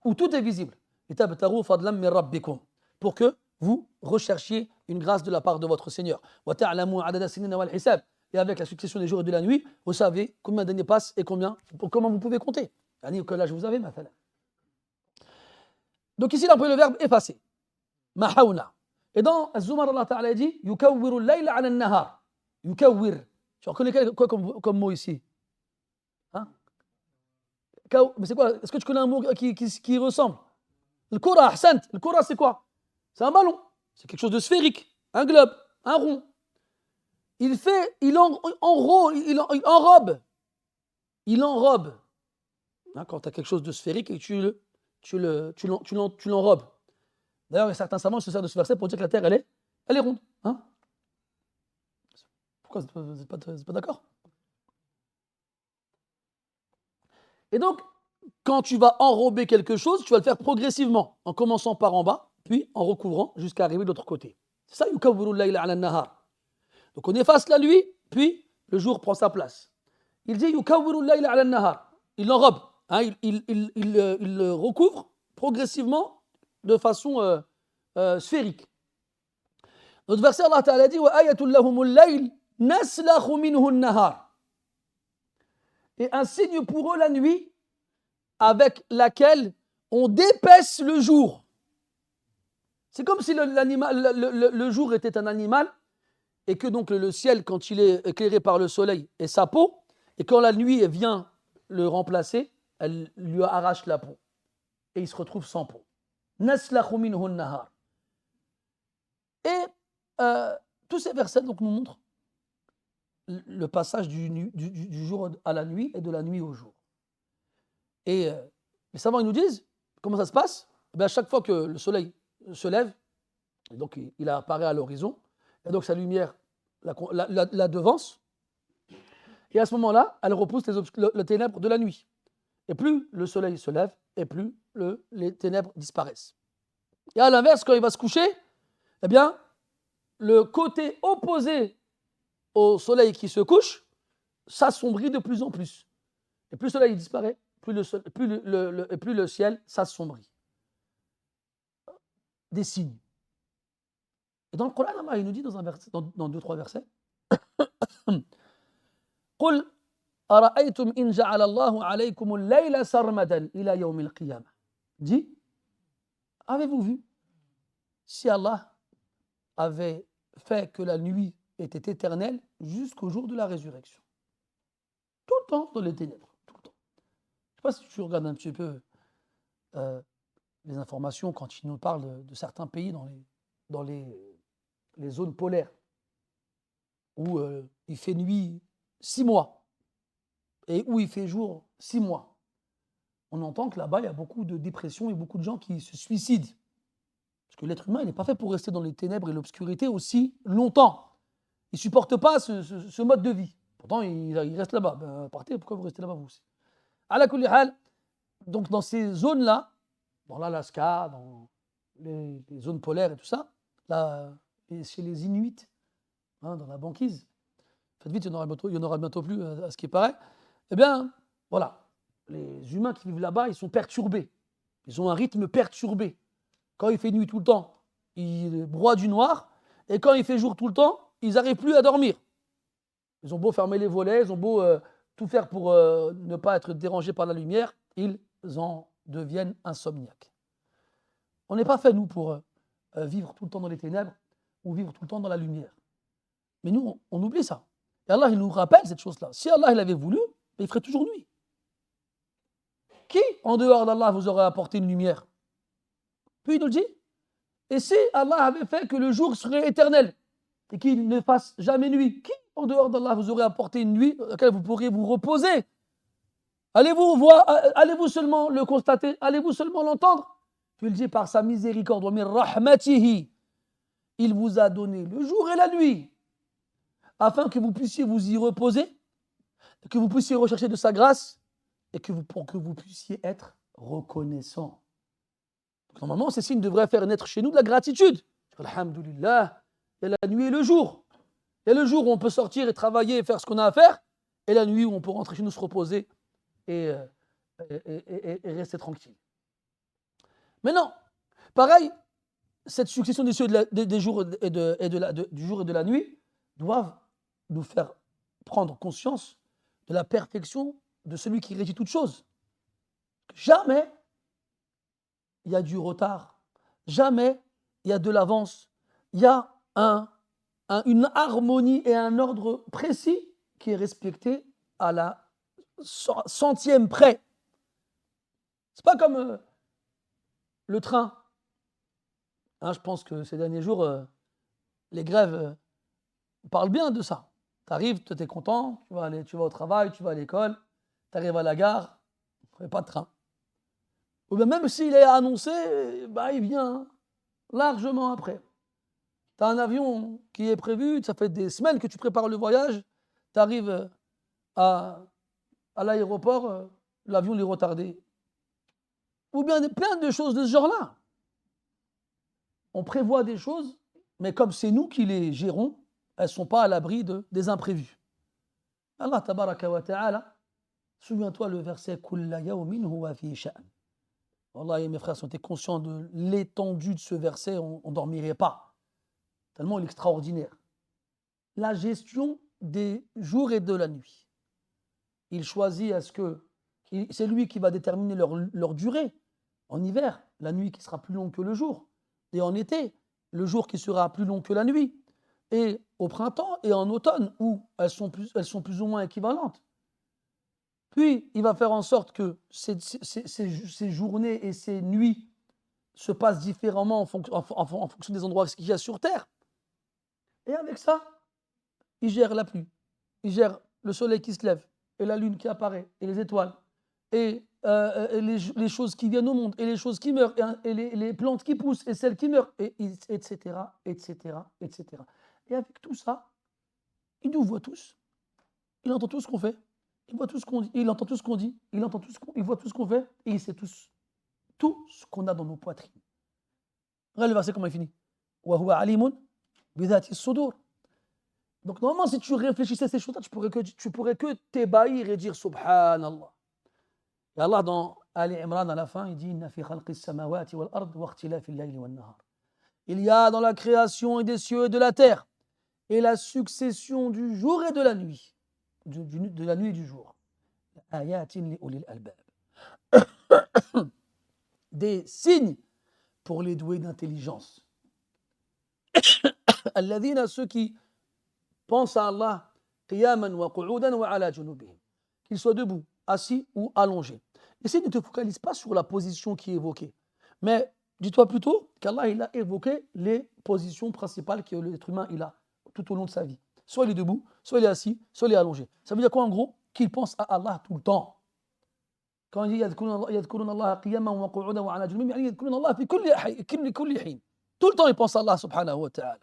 où tout est visible. Litabtaru fadlan min rabbikum. Pour que vous recherchiez une grâce de la part de votre Seigneur. Wa ta'lamu adada sinina wal hisab. Et avec la succession des jours et de la nuit, vous savez combien d'années passent et comment vous pouvez compter. Que l'âge vous avez, mathalan. Donc ici, il a employé le verbe effacer. Mahawna. Et dans Az-Zumar, Allah Ta'ala dit Yukawwiru al-layla ala an-nahar. Yukawwir. Tu reconnais quoi comme mot ici? Hein? Mais c'est quoi? Est-ce que tu connais un mot qui ressemble? Le Kura, ahsant. Le Kura, c'est quoi? C'est un ballon. C'est quelque chose de sphérique. Un globe. Un rond. Il enrobe. Il enrobe. Hein, quand tu as quelque chose de sphérique et tu l'enrobes. D'ailleurs, certains savants se servent de ce verset pour dire que la terre, elle est ronde. Hein? Pourquoi vous n'êtes pas d'accord? Et donc, quand tu vas enrober quelque chose, tu vas le faire progressivement, en commençant par en bas, puis en recouvrant jusqu'à arriver de l'autre côté. C'est ça, yukawwiru al-layla ala an-nahar. Donc on efface la nuit, puis le jour prend sa place. Il dit yukawwiru al-layla ala an-nahar. Il l'enrobe, hein, il le recouvre progressivement de façon sphérique. Notre verset, Allah Ta'ala dit wa ayatul lahumul layl naslakhu minhu an-nahar. Et un signe pour eux la nuit avec laquelle on dépaisse le jour. C'est comme si le jour était un animal et que donc le ciel, quand il est éclairé par le soleil, est sa peau, et quand la nuit vient le remplacer, elle lui arrache la peau. Et il se retrouve sans peau. Naslakhu minhu an-nahar. Et tous ces versets donc, nous montrent le passage du jour à la nuit et de la nuit au jour. Et les savants ils nous disent comment ça se passe. À chaque fois que le soleil se lève, et donc il apparaît à l'horizon, et donc sa lumière la devance, et à ce moment-là, elle repousse les ténèbres de la nuit. et plus le soleil se lève, et plus les ténèbres disparaissent. Et à l'inverse, quand il va se coucher, eh bien, le côté opposé au soleil qui se couche s'assombrit de plus en plus. Et plus le soleil disparaît, plus le ciel s'assombrit. Des signes. Et dans le Coran, Allah il nous dit dans 2-3 versets, قل أرأيتم إن جعل الله عليكم الليل سرمدا إلى يوم القيامة. Dit, avez-vous vu si Allah avait fait que la nuit était éternelle jusqu'au jour de la résurrection? Tout le temps dans les ténèbres, tout le temps. Je ne sais pas si tu regardes un petit peu les informations quand il nous parle de certains pays dans les zones polaires où il fait nuit 6 mois et où il fait jour 6 mois. On entend que là-bas, il y a beaucoup de dépression et beaucoup de gens qui se suicident. Parce que l'être humain, il n'est pas fait pour rester dans les ténèbres et l'obscurité aussi longtemps. Il ne supporte pas ce mode de vie. Pourtant, il reste là-bas. Ben, partez, pourquoi vous restez là-bas vous aussi? Ala kulli hal, donc dans ces zones-là, dans l'Alaska, dans les zones polaires et tout ça, là, et chez les Inuits, dans la banquise, faites vite, il n'y en aura bientôt plus à ce qui paraît, eh bien, voilà, les humains qui vivent là-bas, ils sont perturbés. Ils ont un rythme perturbé. Quand il fait nuit tout le temps, ils broient du noir, et quand il fait jour tout le temps, ils n'arrivent plus à dormir. Ils ont beau fermer les volets, ils ont beau tout faire pour ne pas être dérangés par la lumière, ils en deviennent insomniaques. On n'est pas fait, nous, pour vivre tout le temps dans les ténèbres ou vivre tout le temps dans la lumière. Mais nous, on oublie ça. Et Allah, il nous rappelle cette chose-là. Si Allah, il avait voulu, il ferait toujours nuit. Qui, en dehors d'Allah, vous aurait apporté une lumière? Puis il nous le dit. Et si Allah avait fait que le jour serait éternel et qu'il ne fasse jamais nuit, qui, en dehors d'Allah, vous aurait apporté une nuit dans laquelle vous pourriez vous reposer? Allez-vous seulement le constater? Allez-vous seulement l'entendre? Puis il dit, par sa miséricorde, wa min rahmatihi, il vous a donné le jour et la nuit afin que vous puissiez vous y reposer, que vous puissiez rechercher de sa grâce et pour que vous puissiez être reconnaissant. Donc, normalement, ces signes devraient faire naître chez nous de la gratitude. Alhamdulillah, il y a la nuit et le jour. Il y a le jour où on peut sortir et travailler et faire ce qu'on a à faire, et la nuit où on peut rentrer chez nous, se reposer et rester tranquille. Mais non, pareil, cette succession des jours du jour et de la nuit doivent nous faire prendre conscience de la perfection de celui qui régit toutes choses. Jamais il y a du retard, jamais il y a de l'avance, il y a une harmonie et un ordre précis qui est respecté à la centième près. C'est pas comme le train. Je pense que ces derniers jours, les grèves parlent bien de ça. Tu arrives, tu es content, tu vas au travail, tu vas à l'école, tu arrives à la gare, il n'y a pas de train. Ou bien même s'il est annoncé, il vient largement après. Tu as un avion qui est prévu, ça fait des semaines que tu prépares le voyage, tu arrives à l'aéroport, l'avion est retardé. Ou bien plein de choses de ce genre-là. On prévoit des choses, mais comme c'est nous qui les gérons, elles ne sont pas à l'abri des imprévus. Allah tabaraka wa ta'ala, souviens-toi le verset « Kulla yawmin huwa fi sha'an ». Wallahi, mes frères, si on était conscients de l'étendue de ce verset, on ne dormirait pas. Tellement il est extraordinaire. La gestion des jours et de la nuit. Il choisit c'est lui qui va déterminer leur durée. En hiver, la nuit qui sera plus longue que le jour. Et en été, le jour qui sera plus long que la nuit. Et au printemps et en automne, où elles sont plus ou moins équivalentes. Puis, il va faire en sorte que ces journées et ces nuits se passent différemment en fonction des endroits qu'il y a sur Terre. Et avec ça, il gère la pluie, il gère le soleil qui se lève, et la lune qui apparaît, et les étoiles, et les choses qui viennent au monde, et les choses qui meurent, et les plantes qui poussent, et celles qui meurent, etc., etc., etc. Et avec tout ça, il nous voit tous, il entend tout ce qu'on fait, Il voit tout ce qu'on dit, il entend tout ce qu'on dit, il voit tout ce qu'on fait, et il sait tout ce qu'on a dans nos poitrines. Regarde le verset comment il finit. وَهُوَ عَلِيمٌ بِذَاتِ الصُّدُورِ. Donc normalement, si tu réfléchissais à ces choses-là, tu pourrais que t'ébahir et dire Subhanallah. Et Allah dans Ali Imran à la fin, il dit Inna fi khalqis samawati wal ard wa ikhtilafil layli wan nahar. Il y a dans la création des cieux et de la terre et la succession du jour et de la nuit, de la nuit et du jour. Ayatin li ulil albab. Des signes pour les doués d'intelligence. Alladhina, ceux qui pensent à Allah, qiyaman wa qu'udan wa ala junubihim, qu'ils soient debout, assis ou allongés. Essaye ne te focalise pas sur la position qui est évoquée, mais dis-toi plutôt qu'Allah il a évoqué les positions principales que l'être humain il a tout au long de sa vie. Soit il est debout, soit il est assis, soit il est allongé. Ça veut dire quoi en gros? Qu'il pense à Allah tout le temps. Quand il dit يذكرون الله قياما وقعودا وعلى جنوبهم, يعني يذكرون الله في كل حين. Tout le temps il pense à Allah subhanahu wa ta'ala.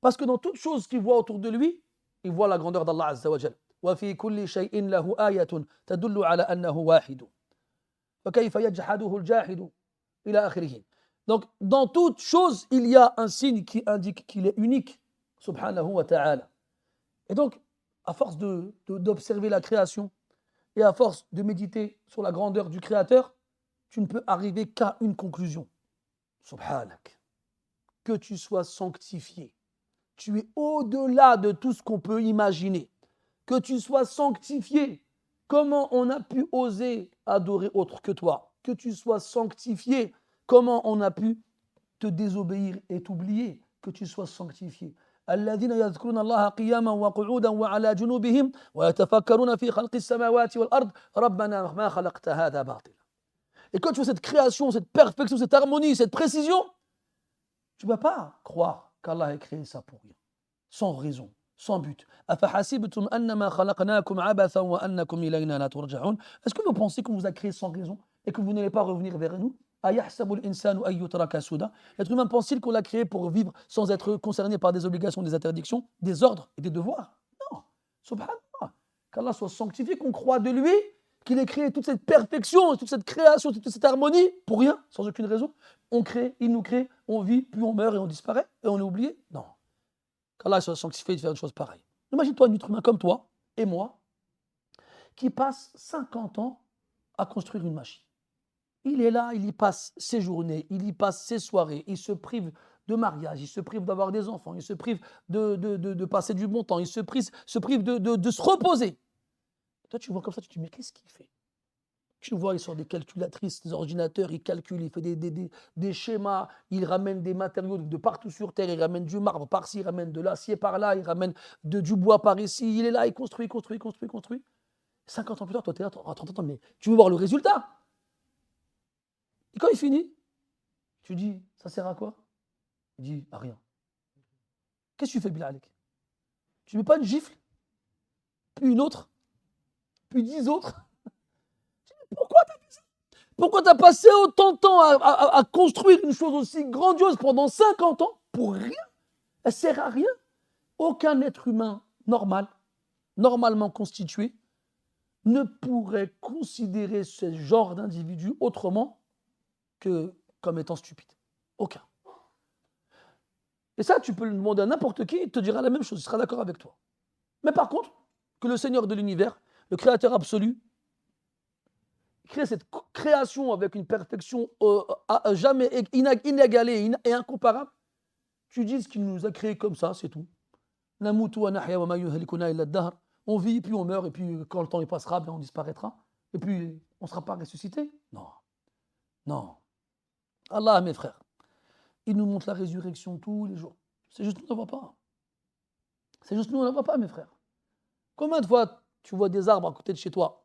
Parce que dans toute chose qu'il voit autour de lui, il voit la grandeur d'Allah azza wa jal. وفي كل شيء له آية تدل على أنه واحد. فكيف يجحده الجاحد إلى آخره. Donc dans toute chose il y a un signe qui indique qu'il est unique subhanahu wa ta'ala. Et donc à force d'observer la création et à force de méditer sur la grandeur du Créateur, tu ne peux arriver qu'à une conclusion. Subhanak. Que tu sois sanctifié. Tu es au-delà de tout ce qu'on peut imaginer. Que tu sois sanctifié. Comment on a pu oser adorer autre que toi? Que tu sois sanctifié. Comment on a pu te désobéir et t'oublier? Que tu sois sanctifié. الذين يذكرون الله قياما وقعودا وعلى جنوبهم ويتفكرون في خلق السماوات والأرض ربنا ما خلقت هذا باطلا. Et quand tu vois cette création, cette perfection, cette harmonie, cette précision, tu ne vas pas croire qu'Allah a créé ça pour rien, sans raison, sans but. أفحسبتم أنما خلقناكم عبثا وأنكم إلينا لا ترجعون. Est-ce que vous pensez qu'on vous a créé sans raison et que vous n'allez pas revenir vers nous? أيحسب الإنسان أن يترك سدى. L'être humain pense-t-il qu'on l'a créé pour vivre sans être concerné par des obligations, des interdictions, des ordres et des devoirs? Non. Subhanallah. Qu'Allah soit sanctifié, qu'on croit de lui, qu'il ait créé toute cette perfection, toute cette création, toute cette harmonie, pour rien, sans aucune raison. On crée, il nous crée, on vit, puis on meurt et on disparaît, et on est oublié. Non. Qu'Allah soit sanctifié de faire une chose pareille. Imagine-toi un être humain comme toi et moi, qui passe 50 ans à construire une machine. Il est là, il y passe ses journées, il y passe ses soirées, il se prive de mariage, il se prive d'avoir des enfants, il se prive de passer du bon temps, il se prive de se reposer. Toi, tu vois comme ça, tu te dis, mais qu'est-ce qu'il fait? Tu vois, il sort des calculatrices, des ordinateurs, il calcule, il fait des schémas, il ramène des matériaux de partout sur Terre, il ramène du marbre par-ci, il ramène de l'acier par-là, il ramène du bois par-ici, il est là, il construit. 50 ans plus tard, toi, tu es là, attends, mais tu veux voir le résultat? Et quand il finit, tu dis, ça sert à quoi? Il dit, à rien. Qu'est-ce que tu fais, Bilal Alek? Tu ne mets pas une gifle, puis une autre, puis 10 autres? Pourquoi tu as fait ça? Pourquoi tu as passé autant de temps à construire une chose aussi grandiose pendant 50 ans pour rien? Elle ne sert à rien. Aucun être humain normal, normalement constitué, ne pourrait considérer ce genre d'individu autrement que comme étant stupide. Aucun. Et ça, tu peux le demander à n'importe qui, il te dira la même chose, il sera d'accord avec toi. Mais par contre, que le Seigneur de l'univers, le Créateur absolu, crée cette création avec une perfection jamais inégalée et incomparable, tu dis qu'il nous a créé comme ça, c'est tout. On vit, puis on meurt, et puis quand le temps il passera, bien on disparaîtra, et puis on ne sera pas ressuscité. Non. Allah, mes frères, il nous montre la résurrection tous les jours. C'est juste nous, on ne voit pas. C'est juste nous, on ne voit pas, mes frères. Combien de fois tu vois des arbres à côté de chez toi?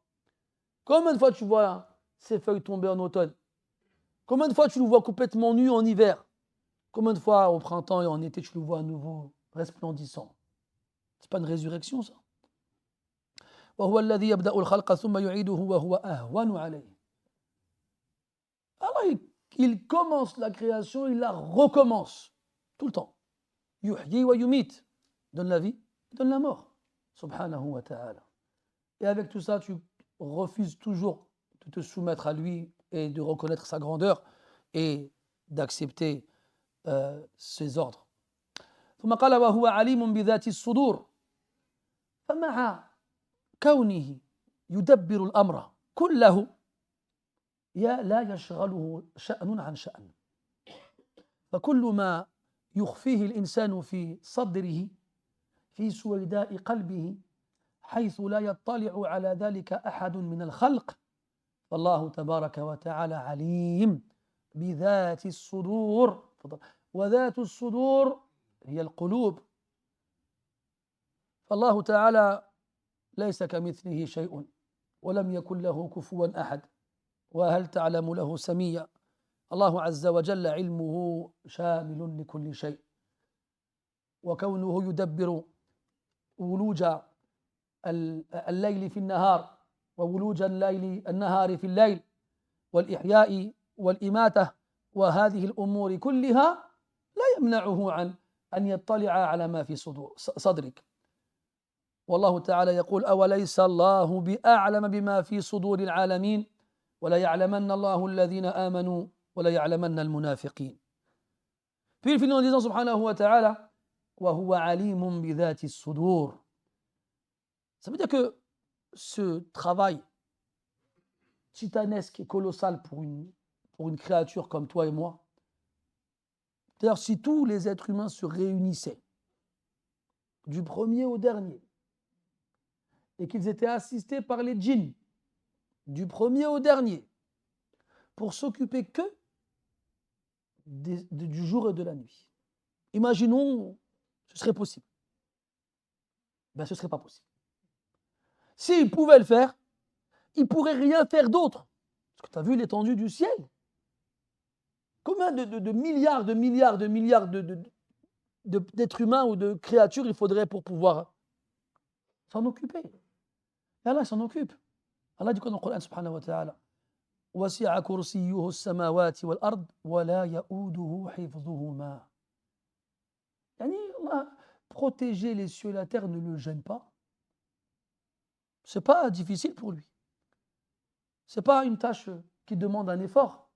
Combien de fois tu vois ces feuilles tomber en automne? Combien de fois tu le vois complètement nu en hiver? Combien de fois au printemps et en été tu le vois à nouveau resplendissant? C'est pas une résurrection, ça. وهو الذي يبدأ الخلق ثم يعيده وهو أهون عليه. Allah, il commence la création, il la recommence tout le temps. Yuhyi wa yumit, donne la vie, donne la mort. Subhanahu wa ta'ala. et avec tout ça, tu refuses toujours de te soumettre à lui et de reconnaître sa grandeur et d'accepter ses ordres. ثم قال وهو عليم بذات الصدور فمع كونه يدبر الأمر كله لا يشغله شأن عن شأن فكل ما يخفيه الإنسان في صدره في سويداء قلبه حيث لا يطلع على ذلك أحد من الخلق فالله تبارك وتعالى عليم بذات الصدور وذات الصدور هي القلوب فالله تعالى ليس كمثله شيء ولم يكن له كفوا أحد وهل تعلم له سميا الله عز وجل علمه شامل لكل شيء وكونه يدبر ولوج الليل في النهار وولوج النهار في الليل والإحياء والإماتة وهذه الأمور كلها لا يمنعه عن أن يطلع على ما في صدرك والله تعالى يقول أوليس الله بأعلم بما في صدور العالمين ولا يعلمن الله الذين آمنوا ولا يعلمن المنافقين. Puis il finit en disant subhanahu wa ta'ala وهو عليم بذات الصدور. Ça veut dire que ce travail titanesque et colossal pour une créature comme toi et moi, d'ailleurs si tous les êtres humains se réunissaient du premier au dernier et qu'ils étaient assistés par les djinns du premier au dernier pour s'occuper que du jour et de la nuit. Imaginons, ce serait possible. Ben, ce ne serait pas possible. S'ils pouvaient le faire, ils ne pourraient rien faire d'autre. Parce que tu as vu l'étendue du ciel. Combien de milliards d'êtres humains ou de créatures il faudrait pour pouvoir s'en occuper. Et Allah s'en occupe. Allah dit quoi dans le Coran subhanahu wa ta'ala وَسِعَ كُرْسِيُّهُ السَّمَاوَاتِ وَالْأَرْضِ وَلَا يَؤُودُهُ حِفْظُهُمَا. Yani Allah, protéger les cieux et la terre ne le gêne pas. Ce n'est pas difficile pour lui. Ce n'est pas une tâche qui demande un effort.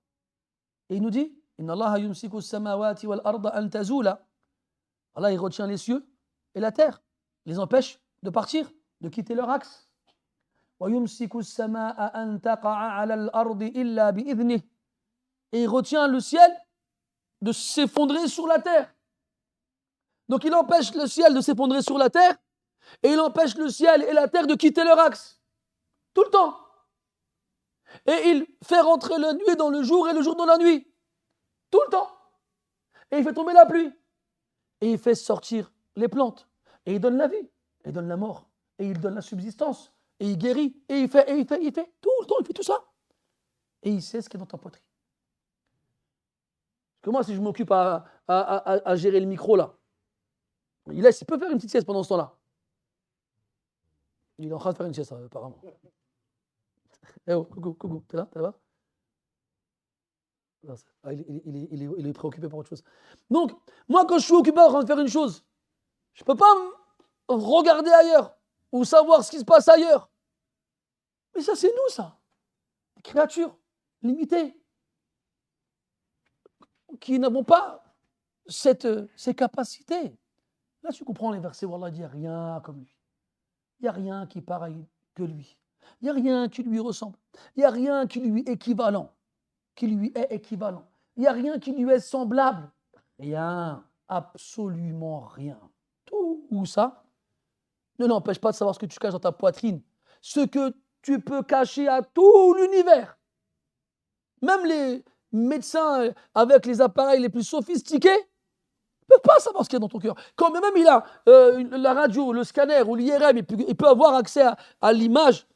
Et il nous dit إِنَّ اللَّهَ يُمْسِكُ السَّمَاوَاتِ وَالْأَرْضَ أَنْ تَزُولَ. Allah, il retient les cieux et la terre, les empêche de partir, de quitter leur axe. وَيُمْسِكُ السَّمَاءَ أَنْ تَقَعَ عَلَى الْأَرْضِ إِلَّا بِإِذْنِهِ. Et il retient le ciel de s'effondrer sur la terre. Donc il empêche le ciel de s'effondrer sur la terre et il empêche le ciel et la terre de quitter leur axe. Tout le temps. Et il fait rentrer la nuit dans le jour et le jour dans la nuit. Tout le temps. Et il fait tomber la pluie. Et il fait sortir les plantes. Et il donne la vie. Et il donne la mort. Et il donne la subsistance. Et il guérit. Et il fait. Tout le temps, il fait tout ça. Et il sait ce qui est dans ta poitrine. Parce que moi, si je m'occupe à gérer le micro, là, il peut faire une petite sieste pendant ce temps-là. Il est en train de faire une sieste, apparemment. Eh oh, coucou, t'es là là-bas? Il est préoccupé par autre chose. Donc, moi, quand je suis occupé en train de faire une chose, je ne peux pas regarder ailleurs ou savoir ce qui se passe ailleurs. Mais ça, c'est nous, ça. Des créatures limitées qui n'avons pas ces capacités. Là, tu comprends les versets où Allah dit il n'y a rien comme lui. Il n'y a rien qui est pareil que lui. Il n'y a rien qui lui ressemble. Il n'y a rien qui lui est équivalent. Il n'y a rien qui lui est semblable. Rien. Absolument rien. Tout ça ne l'empêche pas de savoir ce que tu caches dans ta poitrine. Ce que tu peux cacher à tout l'univers. Même les médecins avec les appareils les plus sophistiqués ne peuvent pas savoir ce qu'il y a dans ton cœur. Quand même il a la radio, le scanner ou l'IRM, il peut avoir accès à l'image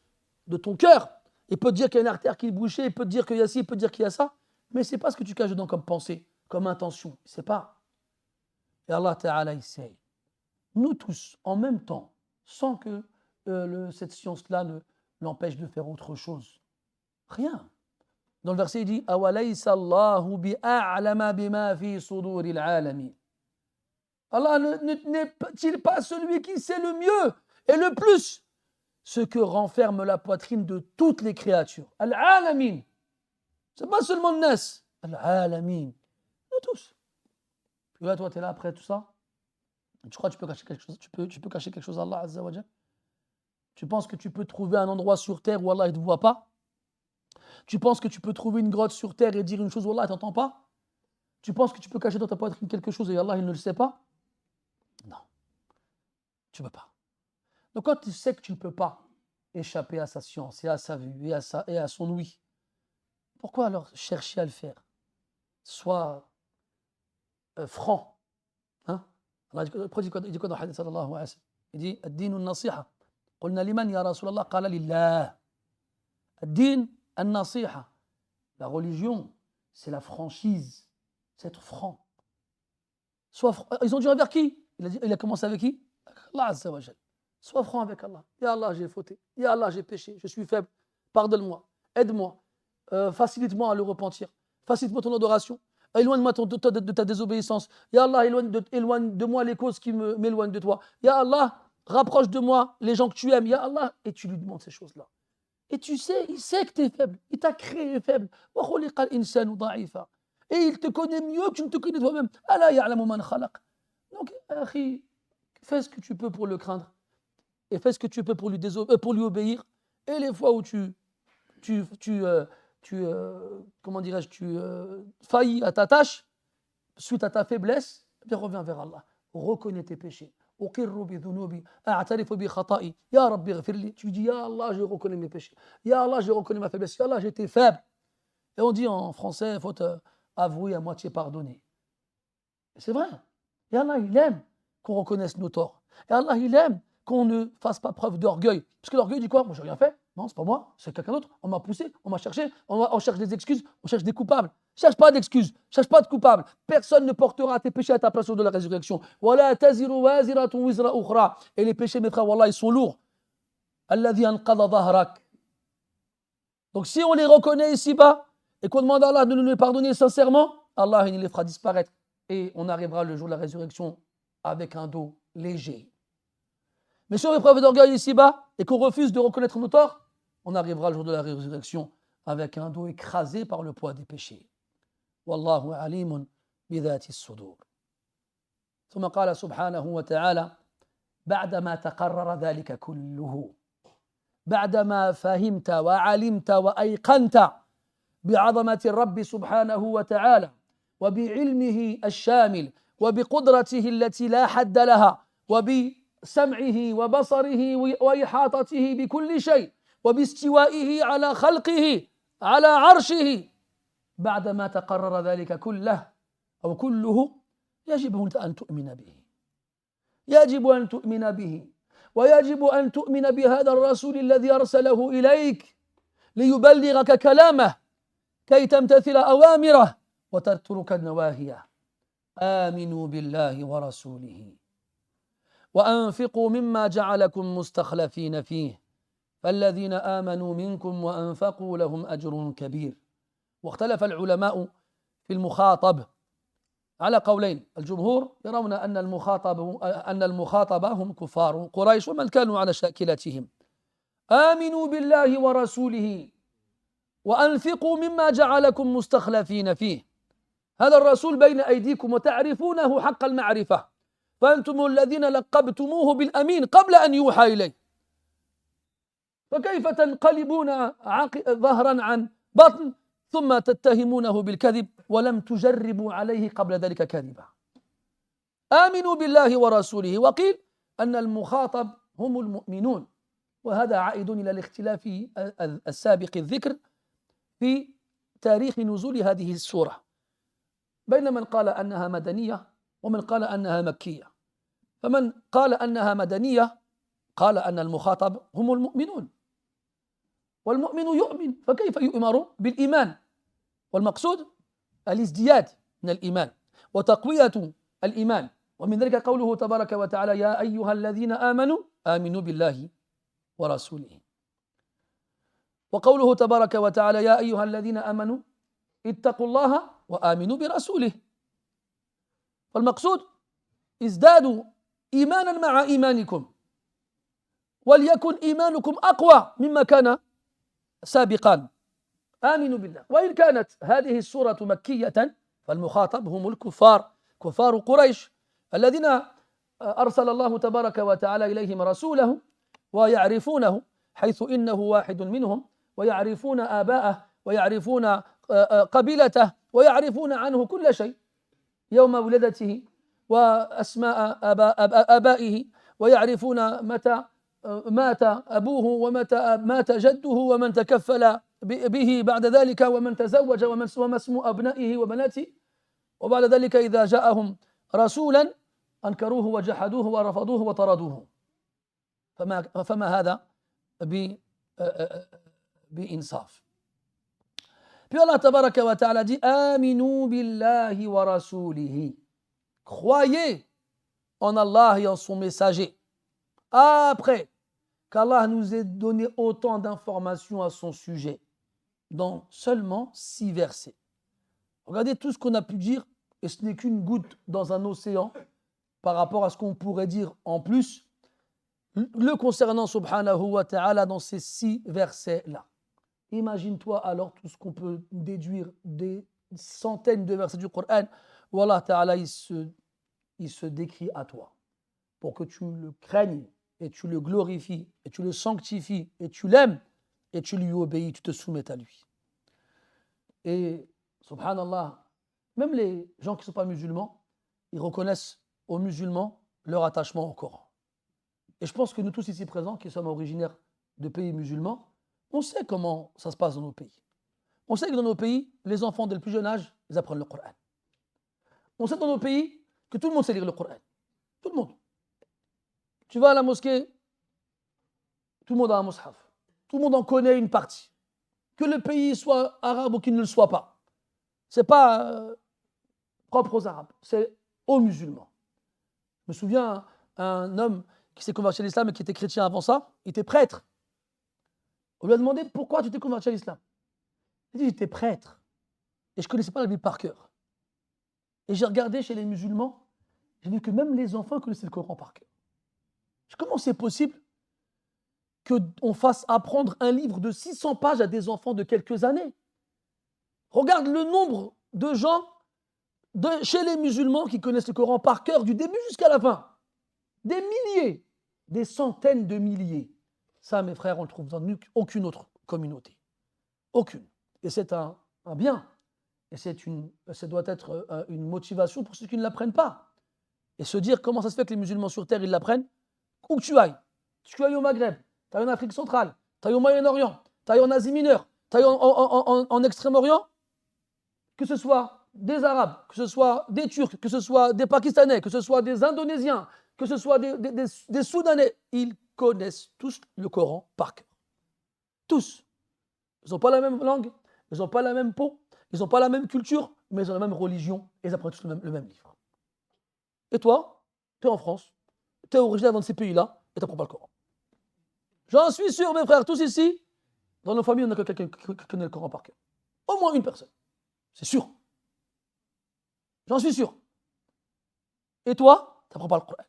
de ton cœur. Il peut te dire qu'il y a une artère qui est bouchée, il peut te dire qu'il y a ci, il peut te dire qu'il y a ça. Mais ce n'est pas ce que tu caches dedans comme pensée, comme intention. Il ne sait pas. Et Allah Ta'ala, il sait. Nous tous, en même temps, sans que cette science-là ne l'empêche de faire autre chose. Rien. Dans le verset, il dit أَوَلَيْسَ اللَّهُ بِأَعْلَمَ بِمَا فِي صُدُورِ الْعَالَمِينَ. Allah n'est-il pas celui qui sait le mieux et le plus ce que renferme la poitrine de toutes les créatures. Al-alamin. C'est pas seulement le nas. Al-alamin. Nous tous. Puis là, toi, tu es là après tout ça. Tu crois que tu peux cacher quelque chose, tu peux cacher quelque chose à Allah Azza wa Jal? Tu penses que tu peux trouver un endroit sur terre où Allah ne te voit pas? Tu penses que tu peux trouver une grotte sur terre et dire une chose où Allah ne t'entend pas? Tu penses que tu peux cacher dans ta poitrine quelque chose et Allah il ne le sait pas? Non, tu ne peux pas. Donc quand tu sais que tu ne peux pas échapper à sa science et à sa vue et à son ouïe, pourquoi alors chercher à le faire? Sois franc. Hein? Allah dit quoi dans le hadith sallallahu alayhi wa sallam? Il dit ad-din an-nasiha. قلنا لمن يا رسول الله قال لله. الدين النصيحة. La religion, c'est la franchise, c'est être franc. Ils ont dit envers qui? Il a commencé avec qui? Allah Azza wa Jal. Sois franc avec Allah. Ya Allah, j'ai fauté. Ya Allah, j'ai péché. Je suis faible. Pardonne-moi. Aide-moi. Facilite-moi à le repentir. Facilite-moi ton adoration. Éloigne-moi de ta désobéissance. Ya Allah, éloigne de moi les causes qui m'éloignent de toi. Ya Allah, rapproche de moi les gens que tu aimes. Ya Allah. Et tu lui demandes ces choses-là. Et tu sais, il sait que tu es faible. Il t'a créé faible. Et il te connaît mieux que tu ne te connais toi-même. Donc, fais ce que tu peux pour le craindre. Et fais ce que tu peux pour lui obéir. Et les fois où comment dirais-je, faillis à ta tâche, suite à ta faiblesse, eh bien reviens vers Allah. Reconnais tes péchés. Tu dis, Ya Allah, je reconnais mes péchés. Ya Allah, je reconnais ma faiblesse. Ya Allah, j'étais faible. Et on dit en français, il faut avouer à moitié pardonner. Et c'est vrai. Et Allah, il aime qu'on reconnaisse nos torts. Et Allah, il aime qu'on ne fasse pas preuve d'orgueil. Parce que l'orgueil dit quoi? Moi, je n'ai rien fait. Non, c'est pas moi, c'est quelqu'un d'autre. On m'a poussé, on m'a cherché, on cherche des excuses, on cherche des coupables. Cherche pas d'excuses, cherche pas de coupables. Personne ne portera tes péchés à ta place au jour de la résurrection. Et les péchés, mes frères, wallah, ils sont lourds. Donc si on les reconnaît ici-bas et qu'on demande à Allah de nous les pardonner sincèrement, Allah il les fera disparaître. Et on arrivera le jour de la résurrection avec un dos léger. Mais si on fait preuve d'orgueil ici-bas et qu'on refuse de reconnaître nos torts, on arrivera le jour de la résurrection avec un dos écrasé par le poids des péchés. Wallahu alimun bidhati as-sudur. ثم قال سبحانه وتعالى بعدما تقرر ذلك كله بعدما فهمت وعلمت وأيقنت بعظمة الرب سبحانه وتعالى وبعلمه الشامل وبقدرته التي لا حد لها وبسمعه وبصره وإحاطته بكل شيء وباستوائه على خلقه على عرشه بعدما تقرر ذلك كله أو كله يجب أن تؤمن به يجب أن تؤمن به ويجب أن تؤمن بهذا الرسول الذي أرسله إليك ليبلغك كلامه كي تمتثل أوامره وتترك نواهيه آمنوا بالله ورسوله وأنفقوا مما جعلكم مستخلفين فيه فالذين آمنوا منكم وأنفقوا لهم أجر كبير. واختلف العلماء في المخاطب على قولين. الجمهور يرون أن المخاطب هم كفار قريش ومن كانوا على شاكلتهم. آمنوا بالله ورسوله وأنفقوا مما جعلكم مستخلفين فيه. هذا الرسول بين أيديكم وتعرفونه حق المعرفة فأنتم الذين لقبتموه بالأمين قبل أن يوحى إليه فكيف تنقلبون ظهرا عن بطن ثم تتهمونه بالكذب ولم تجربوا عليه قبل ذلك كذبا. آمنوا بالله ورسوله. وقيل أن المخاطب هم المؤمنون وهذا عائد إلى الاختلاف السابق الذكر في تاريخ نزول هذه السورة بين من قال أنها مدنية ومن قال أنها مكية. فمن قال أنها مدنية قال أن المخاطب هم المؤمنون والمؤمن يؤمن فكيف يؤمر بالإيمان والمقصود الازدياد من الإيمان وتقوية الإيمان ومن ذلك قوله تبارك وتعالى يا أيها الذين آمنوا آمنوا بالله ورسوله وقوله تبارك وتعالى يا أيها الذين آمنوا اتقوا الله وآمنوا برسوله. فالمقصود ازدادوا إيمانا مع إيمانكم وَلْيَكُنْ إِيمَانُكُمْ أَقْوَى مِمَّا كَانَ سابقا آمنوا بالله. وإن كانت هذه السورة مكية فالمخاطب هم الكفار، كفار قريش الذين أرسل الله تبارك وتعالى إليهم رسوله ويعرفونه حيث إنه واحد منهم، ويعرفون آباءه ويعرفون قبيلته ويعرفون عنه كل شيء، يوم ولادته وأسماء آبائه، ويعرفون متى مات أبوه ومتى مات جده ومن تكفل به بعد ذلك ومن تزوج وما اسم أبنائه وبناته، وبعد ذلك إذا جاءهم رسولا أنكروه وجحدوه ورفضوه وطردوه. فما هذا بإنصاف. Puis Allah tabaraka wa ta'ala dit Aminu billahi wa rasulihi. Croyez en Allah et en son messager. Après qu'Allah nous ait donné autant d'informations à son sujet, dans seulement 6 versets. Regardez tout ce qu'on a pu dire, et ce n'est qu'une goutte dans un océan par rapport à ce qu'on pourrait dire en plus, le concernant subhanahu wa ta'ala dans ces 6 versets-là. Imagine-toi alors tout ce qu'on peut déduire des centaines de versets du Coran où Allah ta'ala il se décrit à toi pour que tu le craignes et tu le glorifies et tu le sanctifies et tu l'aimes et tu lui obéis, tu te soumets à lui. Et subhanallah, même les gens qui ne sont pas musulmans, ils reconnaissent aux musulmans leur attachement au Coran. Et je pense que nous tous ici présents, qui sommes originaires de pays musulmans, on sait comment ça se passe dans nos pays. On sait que dans nos pays, les enfants dès le plus jeune âge, ils apprennent le Coran. On sait dans nos pays que tout le monde sait lire le Coran. Tout le monde. Tu vas à la mosquée, tout le monde a un mushaf. Tout le monde en connaît une partie. Que le pays soit arabe ou qu'il ne le soit pas. Ce n'est pas propre aux Arabes, c'est aux musulmans. Je me souviens un homme qui s'est converti à l'islam et qui était chrétien avant ça, il était prêtre. On lui a demandé pourquoi tu t'es converti à l'islam. Il dit j'étais prêtre et je ne connaissais pas la Bible par cœur. Et j'ai regardé chez les musulmans, j'ai vu que même les enfants connaissaient le Coran par cœur. Comment c'est possible qu'on fasse apprendre un livre de 600 pages à des enfants de quelques années? Regarde le nombre de gens chez les musulmans qui connaissent le Coran par cœur du début jusqu'à la fin. Des milliers, des centaines de milliers. Ça, mes frères, on ne le trouve dans aucune autre communauté. Aucune. Et c'est un bien. Et ça doit être une motivation pour ceux qui ne l'apprennent pas. Et se dire comment ça se fait que les musulmans sur terre, ils l'apprennent. Où que tu ailles au Maghreb, tu ailles en Afrique centrale, tu ailles au Moyen-Orient, tu ailles en Asie mineure, tu ailles en Extrême-Orient, que ce soit des Arabes, que ce soit des Turcs, que ce soit des Pakistanais, que ce soit des Indonésiens, que ce soit des Soudanais, ils connaissent tous le Coran par cœur. Tous. Ils n'ont pas la même langue, ils n'ont pas la même peau, ils n'ont pas la même culture, mais ils ont la même religion et ils apprennent tous le même livre. Et toi, tu es en France, tu es originaire dans ces pays-là et tu n'apprends pas le Coran. J'en suis sûr, mes frères, tous ici, dans nos familles, on a quelqu'un qui connaît le Coran par cœur. Au moins une personne. C'est sûr. J'en suis sûr. Et toi, tu n'apprends pas le Coran.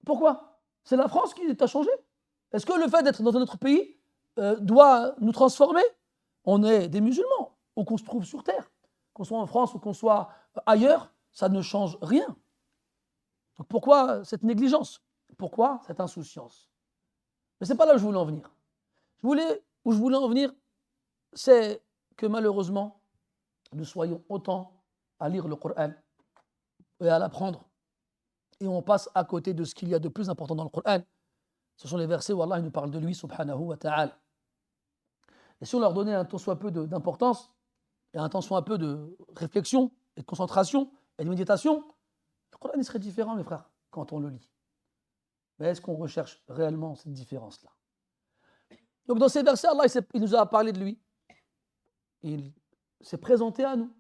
Pourquoi? C'est la France qui t'a changé? Est-ce que le fait d'être dans un autre pays doit nous transformer? On est des musulmans, où qu'on se trouve sur terre. Qu'on soit en France ou qu'on soit ailleurs, ça ne change rien. Donc pourquoi cette négligence? Pourquoi cette insouciance? Mais ce n'est pas là où je voulais en venir. Où je voulais en venir, c'est que malheureusement, nous soyons autant à lire le Coran et à l'apprendre, et on passe à côté de ce qu'il y a de plus important dans le Coran. Ce sont les versets où Allah nous parle de lui, subhanahu wa ta'ala. Et si on leur donnait un tant soit peu d'importance, et un tant soit peu de réflexion, et de concentration, et de méditation, le Coran serait différent, mes frères, quand on le lit. Mais est-ce qu'on recherche réellement cette différence-là? Donc dans ces versets, Allah il nous a parlé de lui. Il s'est présenté à nous.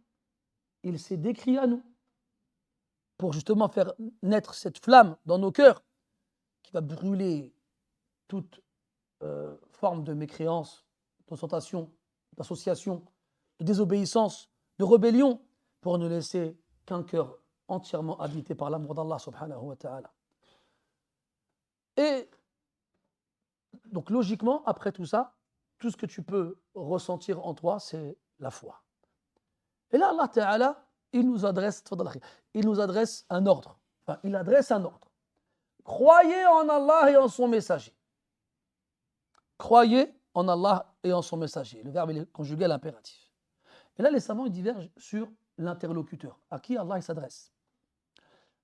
Il s'est décrit à nous. Pour justement faire naître cette flamme dans nos cœurs qui va brûler toute forme de mécréance, d'ostentation, d'association, de désobéissance, de rébellion, pour ne laisser qu'un cœur entièrement habité par l'amour d'Allah subhanahu wa ta'ala. Et donc logiquement, après tout ça, tout ce que tu peux ressentir en toi, c'est la foi. Et là, Allah Ta'ala, il nous adresse un ordre. Enfin, il adresse un ordre. Croyez en Allah et en son messager. Croyez en Allah et en son messager. Le verbe est conjugué à l'impératif. Et là, les savants ils divergent sur l'interlocuteur, à qui Allah il s'adresse.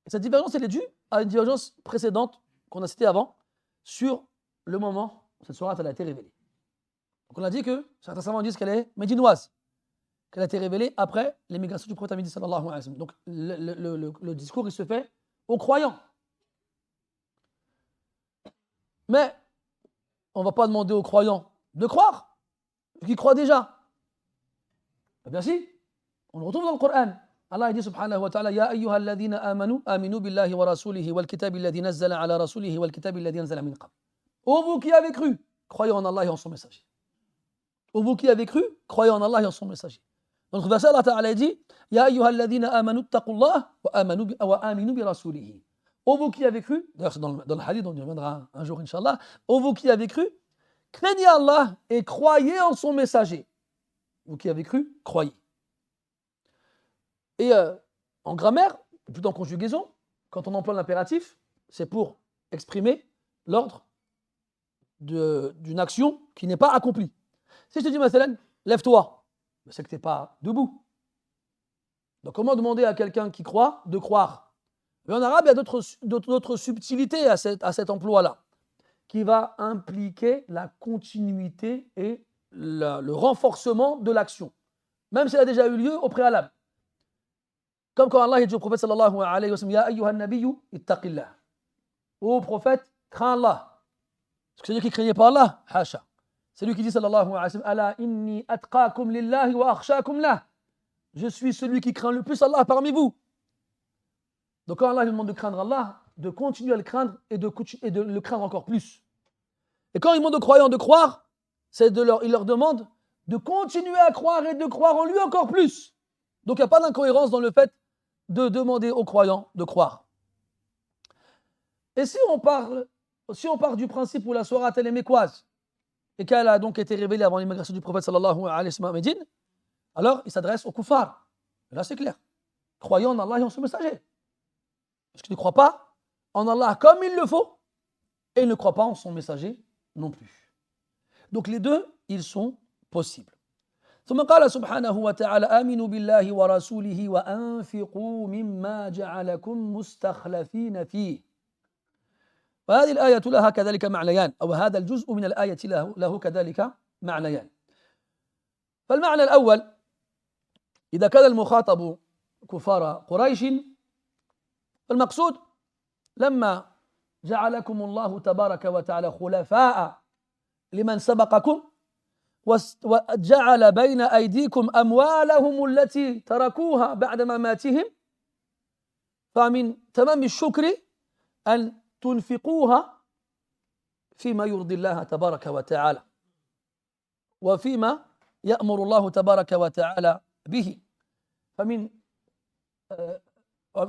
Et cette divergence, elle est due à une divergence précédente qu'on a citée avant, sur le moment où cette sourate a été révélée. Donc on a dit que certains savants disent qu'elle est médinoise, qu'elle a été révélée après l'émigration du prophète Ahmed sallallahu alayhi wa sallam. Donc le discours, il se fait aux croyants. Mais on ne va pas demander aux croyants de croire, vu qu'ils croient déjà. Eh bien si, on le retrouve dans le Coran. Allah dit subhanahu wa ta'ala, Ya ayyuha alladhina amanu, aminu billahi wa rasulihi wal kitabi alladhi nazzala ala rasulihi wal kitabi alladhi anzala min qabl. Ô vous qui avez cru, croyez en Allah et en son messager. Ô vous qui avez cru, croyez en Allah et en son messager. Dans le verset, Allah Ta'ala dit, Ya ayyuha alladhina amanu taqullah wa aminu bi rasulihi. Ô vous qui avez cru, d'ailleurs c'est dans le hadith, on y reviendra un jour, Inch'Allah, ô vous qui avez cru, craignez Allah et croyez en son messager. Vous qui avez cru, croyez. Et en grammaire, plutôt en conjugaison, quand on emploie l'impératif, c'est pour exprimer l'ordre d'une action qui n'est pas accomplie. Si je te dis, Mathalan, lève-toi, c'est que tu n'es pas debout. Donc comment demander à quelqu'un qui croit de croire? Mais en arabe, il y a d'autres subtilités à cet emploi-là, qui va impliquer la continuité et le renforcement de l'action, même si elle a déjà eu lieu au préalable. Comme quand Allah dit au prophète sallallahu alayhi wa sallam, Ya ayyuhan nabiyyu ittaqillah. Ô prophète, crains Allah. Est-ce que c'est-à-dire qu'il ne craignait pas Allah? Hasha. C'est lui qui dit sallallahu alayhi wa sallam, Ala inni atqakum lillahi wa akhshakum lah. Je suis celui qui craint le plus Allah parmi vous. Donc quand Allah lui demande de craindre Allah, de continuer à le craindre et de le craindre encore plus. Et quand il demande aux croyants de croire, il leur demande de continuer à croire et de croire en lui encore plus. Donc il n'y a pas d'incohérence dans le fait de demander aux croyants de croire. Et si on part du principe où la sourate elle est mécoise et qu'elle a donc été révélée avant l'immigration du prophète sallallahu alayhi wa sallam à Médine, alors il s'adresse aux kuffars. Et là c'est clair. Croyons en Allah et en son messager. Parce qu'ils ne croient pas en Allah comme il le faut et ils ne croient pas en son messager non plus. Donc les deux, ils sont possibles. ثم قال سبحانه وتعالى آمنوا بالله ورسوله وأنفقوا مما جعلكم مستخلفين فيه. وهذه الآية لها كذلك معنيان، أو هذا الجزء من الآية له كذلك معنيان. فالمعنى الأول، إذا كان المخاطب كفار قريش، فالمقصود لما جعلكم الله تبارك وتعالى خلفاء لمن سبقكم وجعل بين أيديكم أموالهم التي تركوها بعد مماتهم، فمن تمام الشكر أن تنفقوها فيما يرضي الله تبارك وتعالى وفيما يأمر الله تبارك وتعالى به.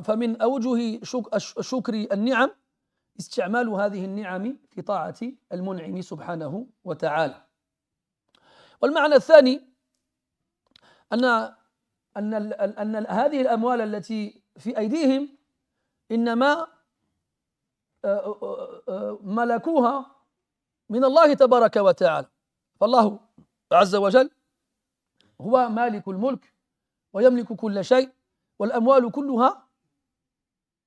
فمن أوجه شكر النعم استعمال هذه النعم في طاعة المنعم سبحانه وتعالى. والمعنى الثاني أن هذه الأموال التي في أيديهم إنما ملكوها من الله تبارك وتعالى، فالله عز وجل هو مالك الملك ويملك كل شيء، والأموال كلها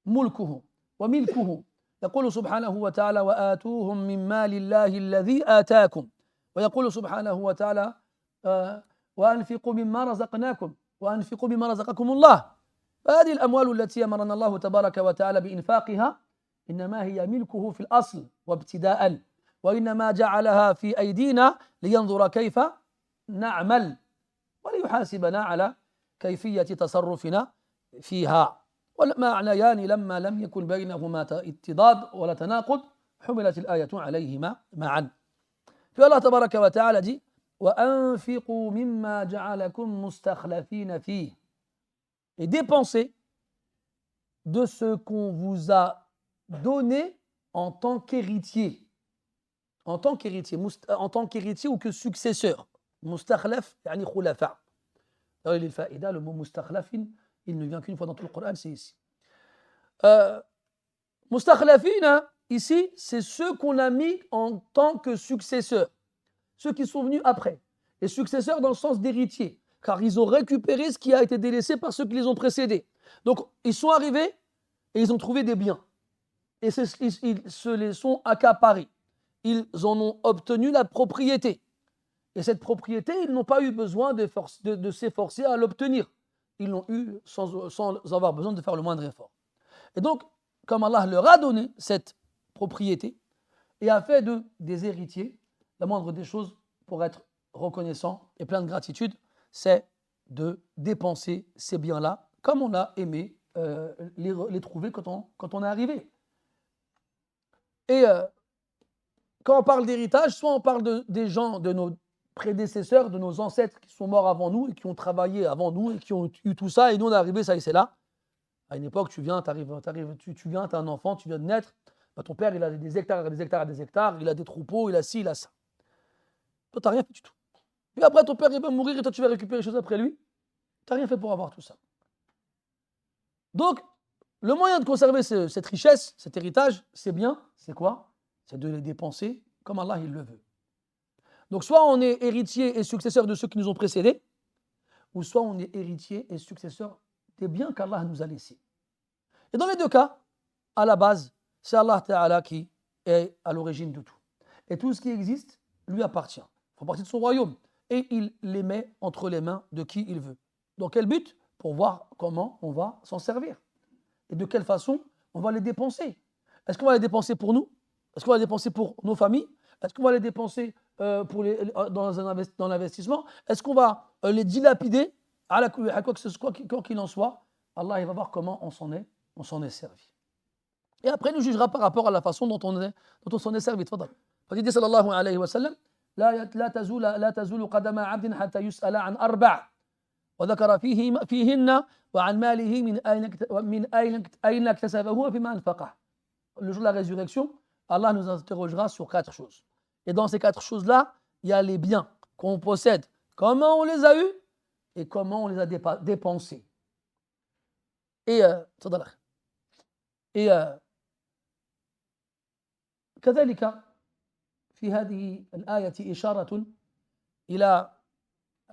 ملكه وملكه. يقول سبحانه وتعالى وآتوهم من مال الله الذي آتاكم، ويقول سبحانه وتعالى وأنفقوا مما رزقناكم وأنفقوا مما رزقكم الله. فهذه الأموال التي أمرنا الله تبارك وتعالى بإنفاقها إنما هي ملكه في الأصل وابتداء، وإنما جعلها في أيدينا لينظر كيف نعمل وليحاسبنا على كيفية تصرفنا فيها. والمعنيان لما لم يكن بينهما اضطراد ولا تناقض حملت الآية عليهما معا. Puis Allah tabaraka wa ta'ala dit وَأَنْفِقُوا مِمَّا جَعَلَكُمْ مُسْتَخْلَفِينَ فِيهِ, et dépensez de ce qu'on vous a donné en tant qu'héritier. En tant qu'héritier ou que successeur. Mustakhlaf, yani khulafa. Le mot mustakhlafin, il ne vient qu'une fois dans tout le Coran, c'est ici. Mustakhlafina, ici, c'est ceux qu'on a mis en tant que successeurs. Ceux qui sont venus après. Les successeurs dans le sens d'héritier, car ils ont récupéré ce qui a été délaissé par ceux qui les ont précédés. Donc, ils sont arrivés et ils ont trouvé des biens. Et ils se les sont accaparés. Ils en ont obtenu la propriété. Et cette propriété, ils n'ont pas eu besoin de s'efforcer à l'obtenir. Ils l'ont eu sans avoir besoin de faire le moindre effort. Et donc, comme Allah leur a donné cette propriété et a fait d'eux des héritiers, la moindre des choses pour être reconnaissant et plein de gratitude, c'est de dépenser ces biens-là comme on a aimé les trouver quand on est arrivé. Et quand on parle d'héritage, soit on parle des gens, de nos prédécesseurs, de nos ancêtres qui sont morts avant nous et qui ont travaillé avant nous et qui ont eu tout ça, et nous on est arrivé, ça y est, c'est là. À une époque, tu viens, tu as un enfant, tu viens de naître, bah, ton père il a des hectares, il a des troupeaux, il a ci, il a ça. Toi, tu n'as rien fait du tout. Puis après, ton père il va mourir et toi, tu vas récupérer les choses après lui. Tu n'as rien fait pour avoir tout ça. Donc, le moyen de conserver cette richesse, cet héritage, c'est bien, c'est quoi? C'est de les dépenser comme Allah il le veut. Donc, soit on est héritier et successeur de ceux qui nous ont précédés, ou soit on est héritier et successeur des biens qu'Allah nous a laissés. Et dans les deux cas, à la base, c'est Allah Ta'ala qui est à l'origine de tout. Et tout ce qui existe lui appartient. Il fait partie de son royaume. Et il les met entre les mains de qui il veut. Dans quel but? Pour voir comment on va s'en servir. Et de quelle façon on va les dépenser. Est-ce qu'on va les dépenser pour nous? Est-ce qu'on va les dépenser pour nos familles? Est-ce qu'on va les dépenser dans l'investissement? Est-ce qu'on va les dilapider à quoi qu'il en soit? Allah il va voir comment on s'en est servi. Et après, il nous jugera par rapport à la façon dont on s'en est servi. Il dit sallallahu alayhi wa sallam, لا تزول قدم عبد حتى يسأل عن أربع وذكر فيهن وعن ماله من أين اكتسبه وفيما أنفقه. Le jour de la résurrection, Allah nous interrogera sur 4 choses. Et dans ces 4 choses-là, il y a les biens qu'on possède, comment on les a eus et comment on les a dépensés. Et كذلك في هذه الآية إشارة إلى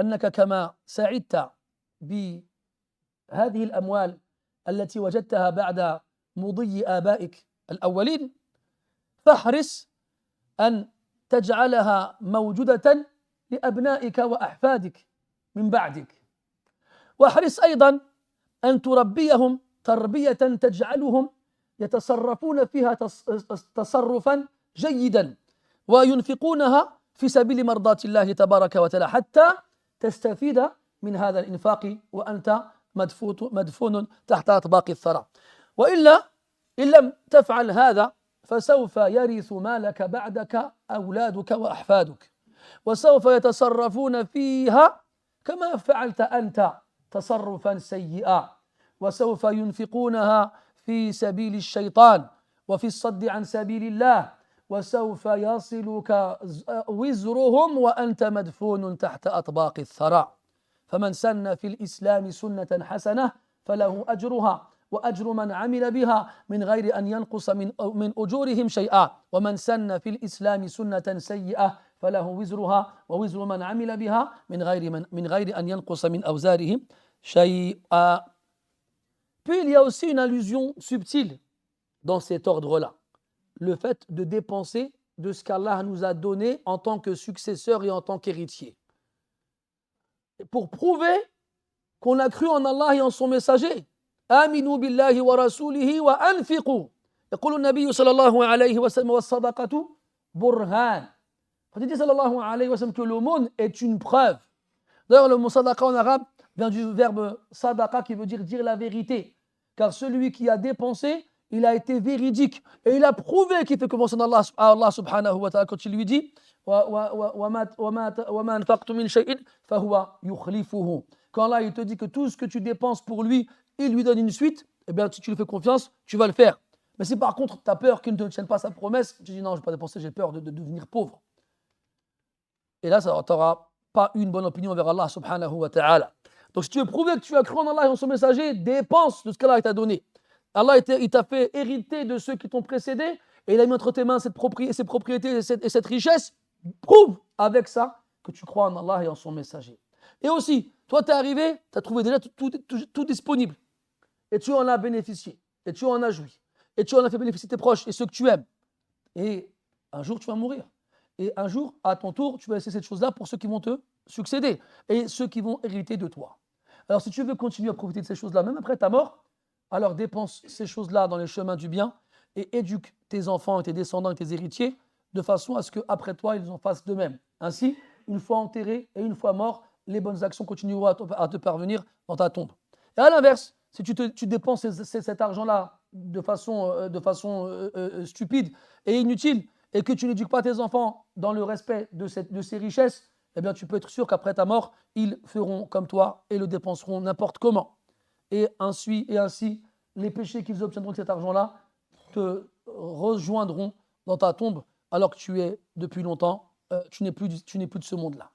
أنك كما سعدت بهذه الأموال التي وجدتها بعد مضي آبائك الأولين فاحرص أن تجعلها موجودة لأبنائك وأحفادك من بعدك واحرص أيضا أن تربيهم تربية تجعلهم يتصرفون فيها تصرفا جيدا وينفقونها في سبيل مرضاة الله تبارك وتعالى حتى تستفيد من هذا الإنفاق وأنت مدفون تحت أطباق الثرى وإلا إن لم تفعل هذا فسوف يرث مالك بعدك أولادك وأحفادك وسوف يتصرفون فيها كما فعلت أنت تصرفا سيئا وسوف ينفقونها في سبيل الشيطان وفي الصد عن سبيل الله وسوف يصلك وزرهم وأنت مدفون تحت أطباق الثرى فمن سن في الإسلام سنة حسنة فله أجرها وأجر من عمل بها من غير أن ينقص من أجورهم شيئا ومن سن في الإسلام سنة سيئة فله وزرها ووزر من عمل بها من غير أن ينقص من أوزارهم شيئا. Puis il y a aussi une allusion subtile dans cet ordre-là, le fait de dépenser de ce qu'Allah nous a donné en tant que successeur et en tant qu'héritier. Pour prouver qu'on a cru en Allah et en son messager. آمنوا بالله ورسوله وأنفقوا يقول النبي صلى الله عليه وسلم والصدقة برهان. Quand il dit sallallahu alayhi wa sallam que l'aumône est une preuve. D'ailleurs, le mot sadaqa en arabe vient du verbe sadaqa qui veut dire la vérité. Car celui qui a dépensé, il a été véridique. Et il a prouvé qu'il fait confiance en Allah subhanahu wa ta'ala quand il lui dit وَمَا أَنْفَقْتُم مِّن شَيْءٍ فَهُوَ يُخْلِفُهُ. Quand Allah il te dit que tout ce que tu dépenses pour lui, il lui donne une suite, eh bien si tu lui fais confiance, tu vas le faire. Mais si par contre, tu as peur qu'il ne te tienne pas sa promesse, tu dis non, je ne vais pas dépenser, j'ai peur de devenir pauvre. Et là, tu n'auras pas une bonne opinion envers Allah subhanahu wa ta'ala. Donc si tu veux prouver que tu as cru en Allah et en son messager, dépense de ce qu'Allah t'a donné. Allah, il t'a fait hériter de ceux qui t'ont précédé et il a mis entre tes mains ces propriétés et cette richesse. Prouve avec ça que tu crois en Allah et en son messager. Et aussi, toi, tu es arrivé, tu as trouvé déjà tout disponible. Et tu en as bénéficié. Et tu en as joui. Et tu en as fait bénéficier tes proches et ceux que tu aimes. Et un jour, tu vas mourir. Et un jour, à ton tour, tu vas laisser cette chose-là pour ceux qui vont te succéder et ceux qui vont hériter de toi. Alors, si tu veux continuer à profiter de ces choses-là, même après ta mort, alors dépense ces choses-là dans les chemins du bien et éduque tes enfants et tes descendants et tes héritiers de façon à ce qu'après toi, ils en fassent de même. Ainsi, une fois enterré et une fois mort, les bonnes actions continueront à te parvenir dans ta tombe. Et à l'inverse, si tu dépenses cet argent-là de façon stupide et inutile, et que tu n'éduques pas tes enfants dans le respect de ces richesses, eh bien tu peux être sûr qu'après ta mort, ils feront comme toi et le dépenseront n'importe comment. Et ainsi, les péchés qu'ils obtiendront de cet argent-là te rejoindront dans ta tombe alors que tu es depuis longtemps, tu n'es plus de ce monde-là.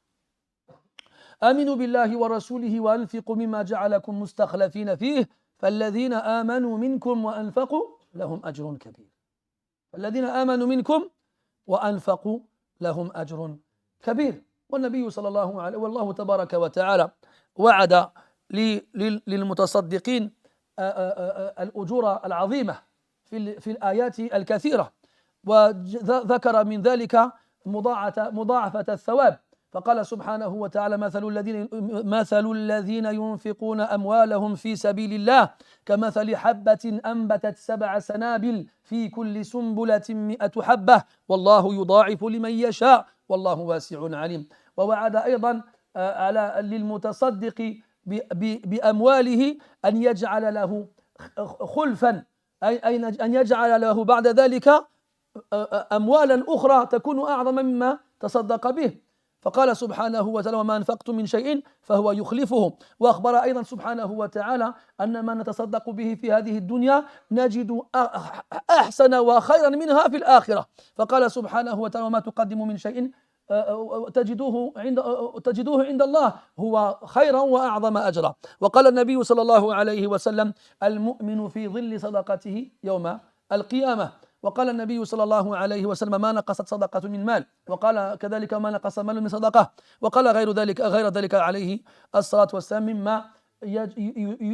آمنوا بالله ورسوله وأنفقوا مما جعلكم مستخلفين فيه فالذين آمنوا منكم وأنفقوا لهم أجر كبير. الذين آمنوا منكم وأنفقوا لهم أجر كبير. والنبي صلى الله عليه والله تبارك وتعالى وعد للمتصدقين الأجور العظيمة في الآيات الكثيرة وذكر من ذلك مضاعفة الثواب فقال سبحانه وتعالى مثل الذين ينفقون أموالهم في سبيل الله كمثل حبة أنبتت 7 سنابل في كل سنبلة 100 حبة والله يضاعف لمن يشاء والله واسع عليم. ووعد أيضا للمتصدق بأمواله أن يجعل له خلفا أي أن يجعل له بعد ذلك أموالا أخرى تكون أعظم مما تصدق به. فقال سبحانه وتعالى وما أنفقتم من شيء فهو يخلفه. وأخبر أيضا سبحانه وتعالى أن ما نتصدق به في هذه الدنيا نجد أحسن وخيرا منها في الآخرة. فقال سبحانه وتعالى وما تقدموا من شيء تجدوه عند الله هو خيرا وأعظم أجرا. وقال النبي صلى الله عليه وسلم المؤمن في ظل صدقته يوم القيامة. وقال النبي صلى الله عليه وسلم ما نقصت صدقة من مال. وقال كذلك ما نقص مال من صدقة. وقال غير ذلك عليه الصلاة والسلام مما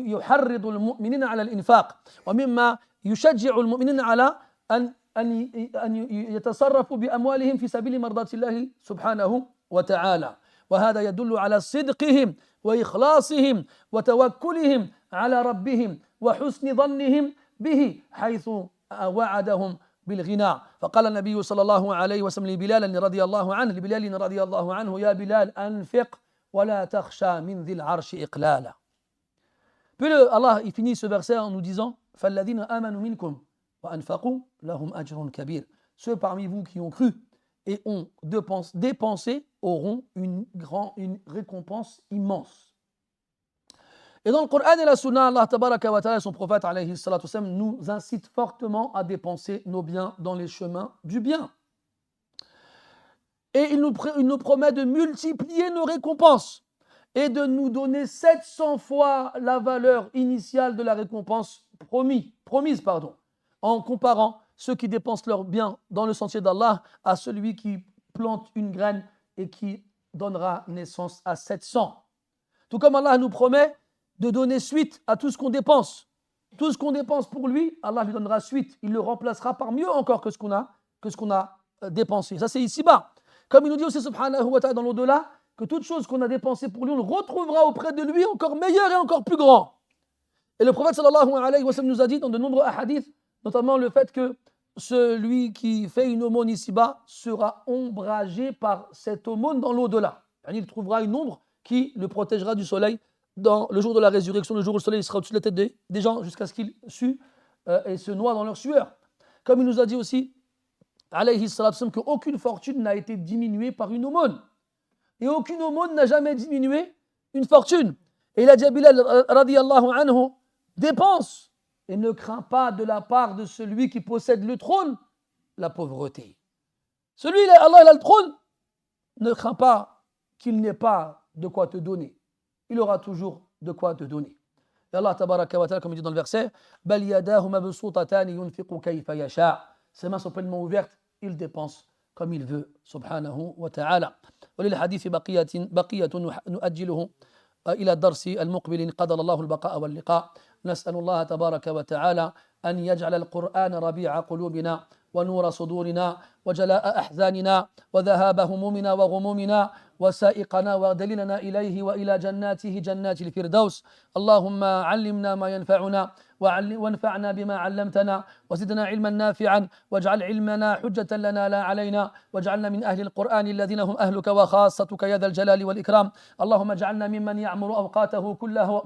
يحرض المؤمنين على الإنفاق ومما يشجع المؤمنين على أن يتصرفوا بأموالهم في سبيل مرضاة الله سبحانه وتعالى. وهذا يدل على صدقهم وإخلاصهم وتوكلهم على ربهم وحسن ظنهم به حيث وعدهم بالغنى. فقال النبي صلى الله عليه وسلم لبلال رضي الله عنه يا بلال أنفق ولا تخشى من ذي العرش إقلالا. Puis Allah il finit ce verset en nous disant فالذين آمنوا منكم وأنفقوا لهم أجر كبير. Ceux parmi vous qui ont cru et ont dépensé auront une récompense immense. Et dans le Coran et la Sunna, Allah tabaraka wa ta'ala et son prophète alayhi salatu wassalam nous incite fortement à dépenser nos biens dans les chemins du bien. Et il nous promet de multiplier nos récompenses et de nous donner 700 fois la valeur initiale de la récompense promise, en comparant ceux qui dépensent leurs biens dans le sentier d'Allah à celui qui plante une graine et qui donnera naissance à 700. Tout comme Allah nous promet de donner suite à tout ce qu'on dépense. Tout ce qu'on dépense pour lui, Allah lui donnera suite. Il le remplacera par mieux encore que ce qu'on a dépensé. Ça, c'est ici-bas. Comme il nous dit aussi, subhanahu wa ta'ala, dans l'au-delà, que toute chose qu'on a dépensée pour lui, on le retrouvera auprès de lui encore meilleur et encore plus grand. Et le prophète sallallahu alayhi wa sallam nous a dit dans de nombreux hadiths, notamment le fait que celui qui fait une aumône ici-bas sera ombragé par cette aumône dans l'au-delà. Il trouvera une ombre qui le protégera du soleil dans le jour de la résurrection, le jour où le soleil sera au-dessus de la tête des gens jusqu'à ce qu'ils suent et se noient dans leur sueur. Comme il nous a dit aussi, alayhi salatu wassalam, qu'aucune fortune n'a été diminuée par une aumône. Et aucune aumône n'a jamais diminué une fortune. Et il a dit à Bilal, radiyallahu anhu, dépense et ne crains pas de la part de celui qui possède le trône la pauvreté. Celui-là, Allah il a le trône, ne crains pas qu'il n'ait pas de quoi te donner. Il aura toujours de quoi te donner. Et Allah tabaraka wa ta'ala, comme il dit dans le verset, Bal yadahu mabsutatani yunfiqu kayfa yasha. Ses mains sont pleinement ouvertes, il dépense comme il veut, subhanahu wa ta'ala. وللحديث بقية نؤجله إلى الدرس المقبل إن قدر الله البقاء واللقاء. نسأل الله تبارك وتعالى أن يجعل القرآن ربيع قلوبنا ونور صدورنا وجلاء أحزاننا وذهاب همومنا وغمومنا وسائقنا ودليلنا إليه وإلى جناته جنات الفردوس. اللهم علمنا ما ينفعنا وانفعنا بما علمتنا وزدنا علما نافعا واجعل علمنا حجة لنا لا علينا واجعلنا من أهل القرآن الذين هم أهلك وخاصتك يا ذا الجلال والإكرام. اللهم اجعلنا ممن يعمر أوقاته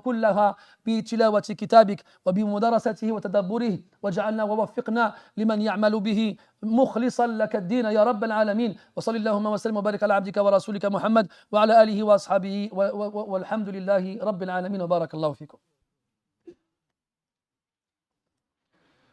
كلها بتلاوة كتابك وبمدرسته وتدبره واجعلنا ووفقنا لمن يعمل به مخلصا لك الدين يا رب العالمين. وصل اللهم وسلم وبارك على عبدك ورسولك محمد وعلى آله وأصحابه والحمد لله رب العالمين وبارك الله فيكم.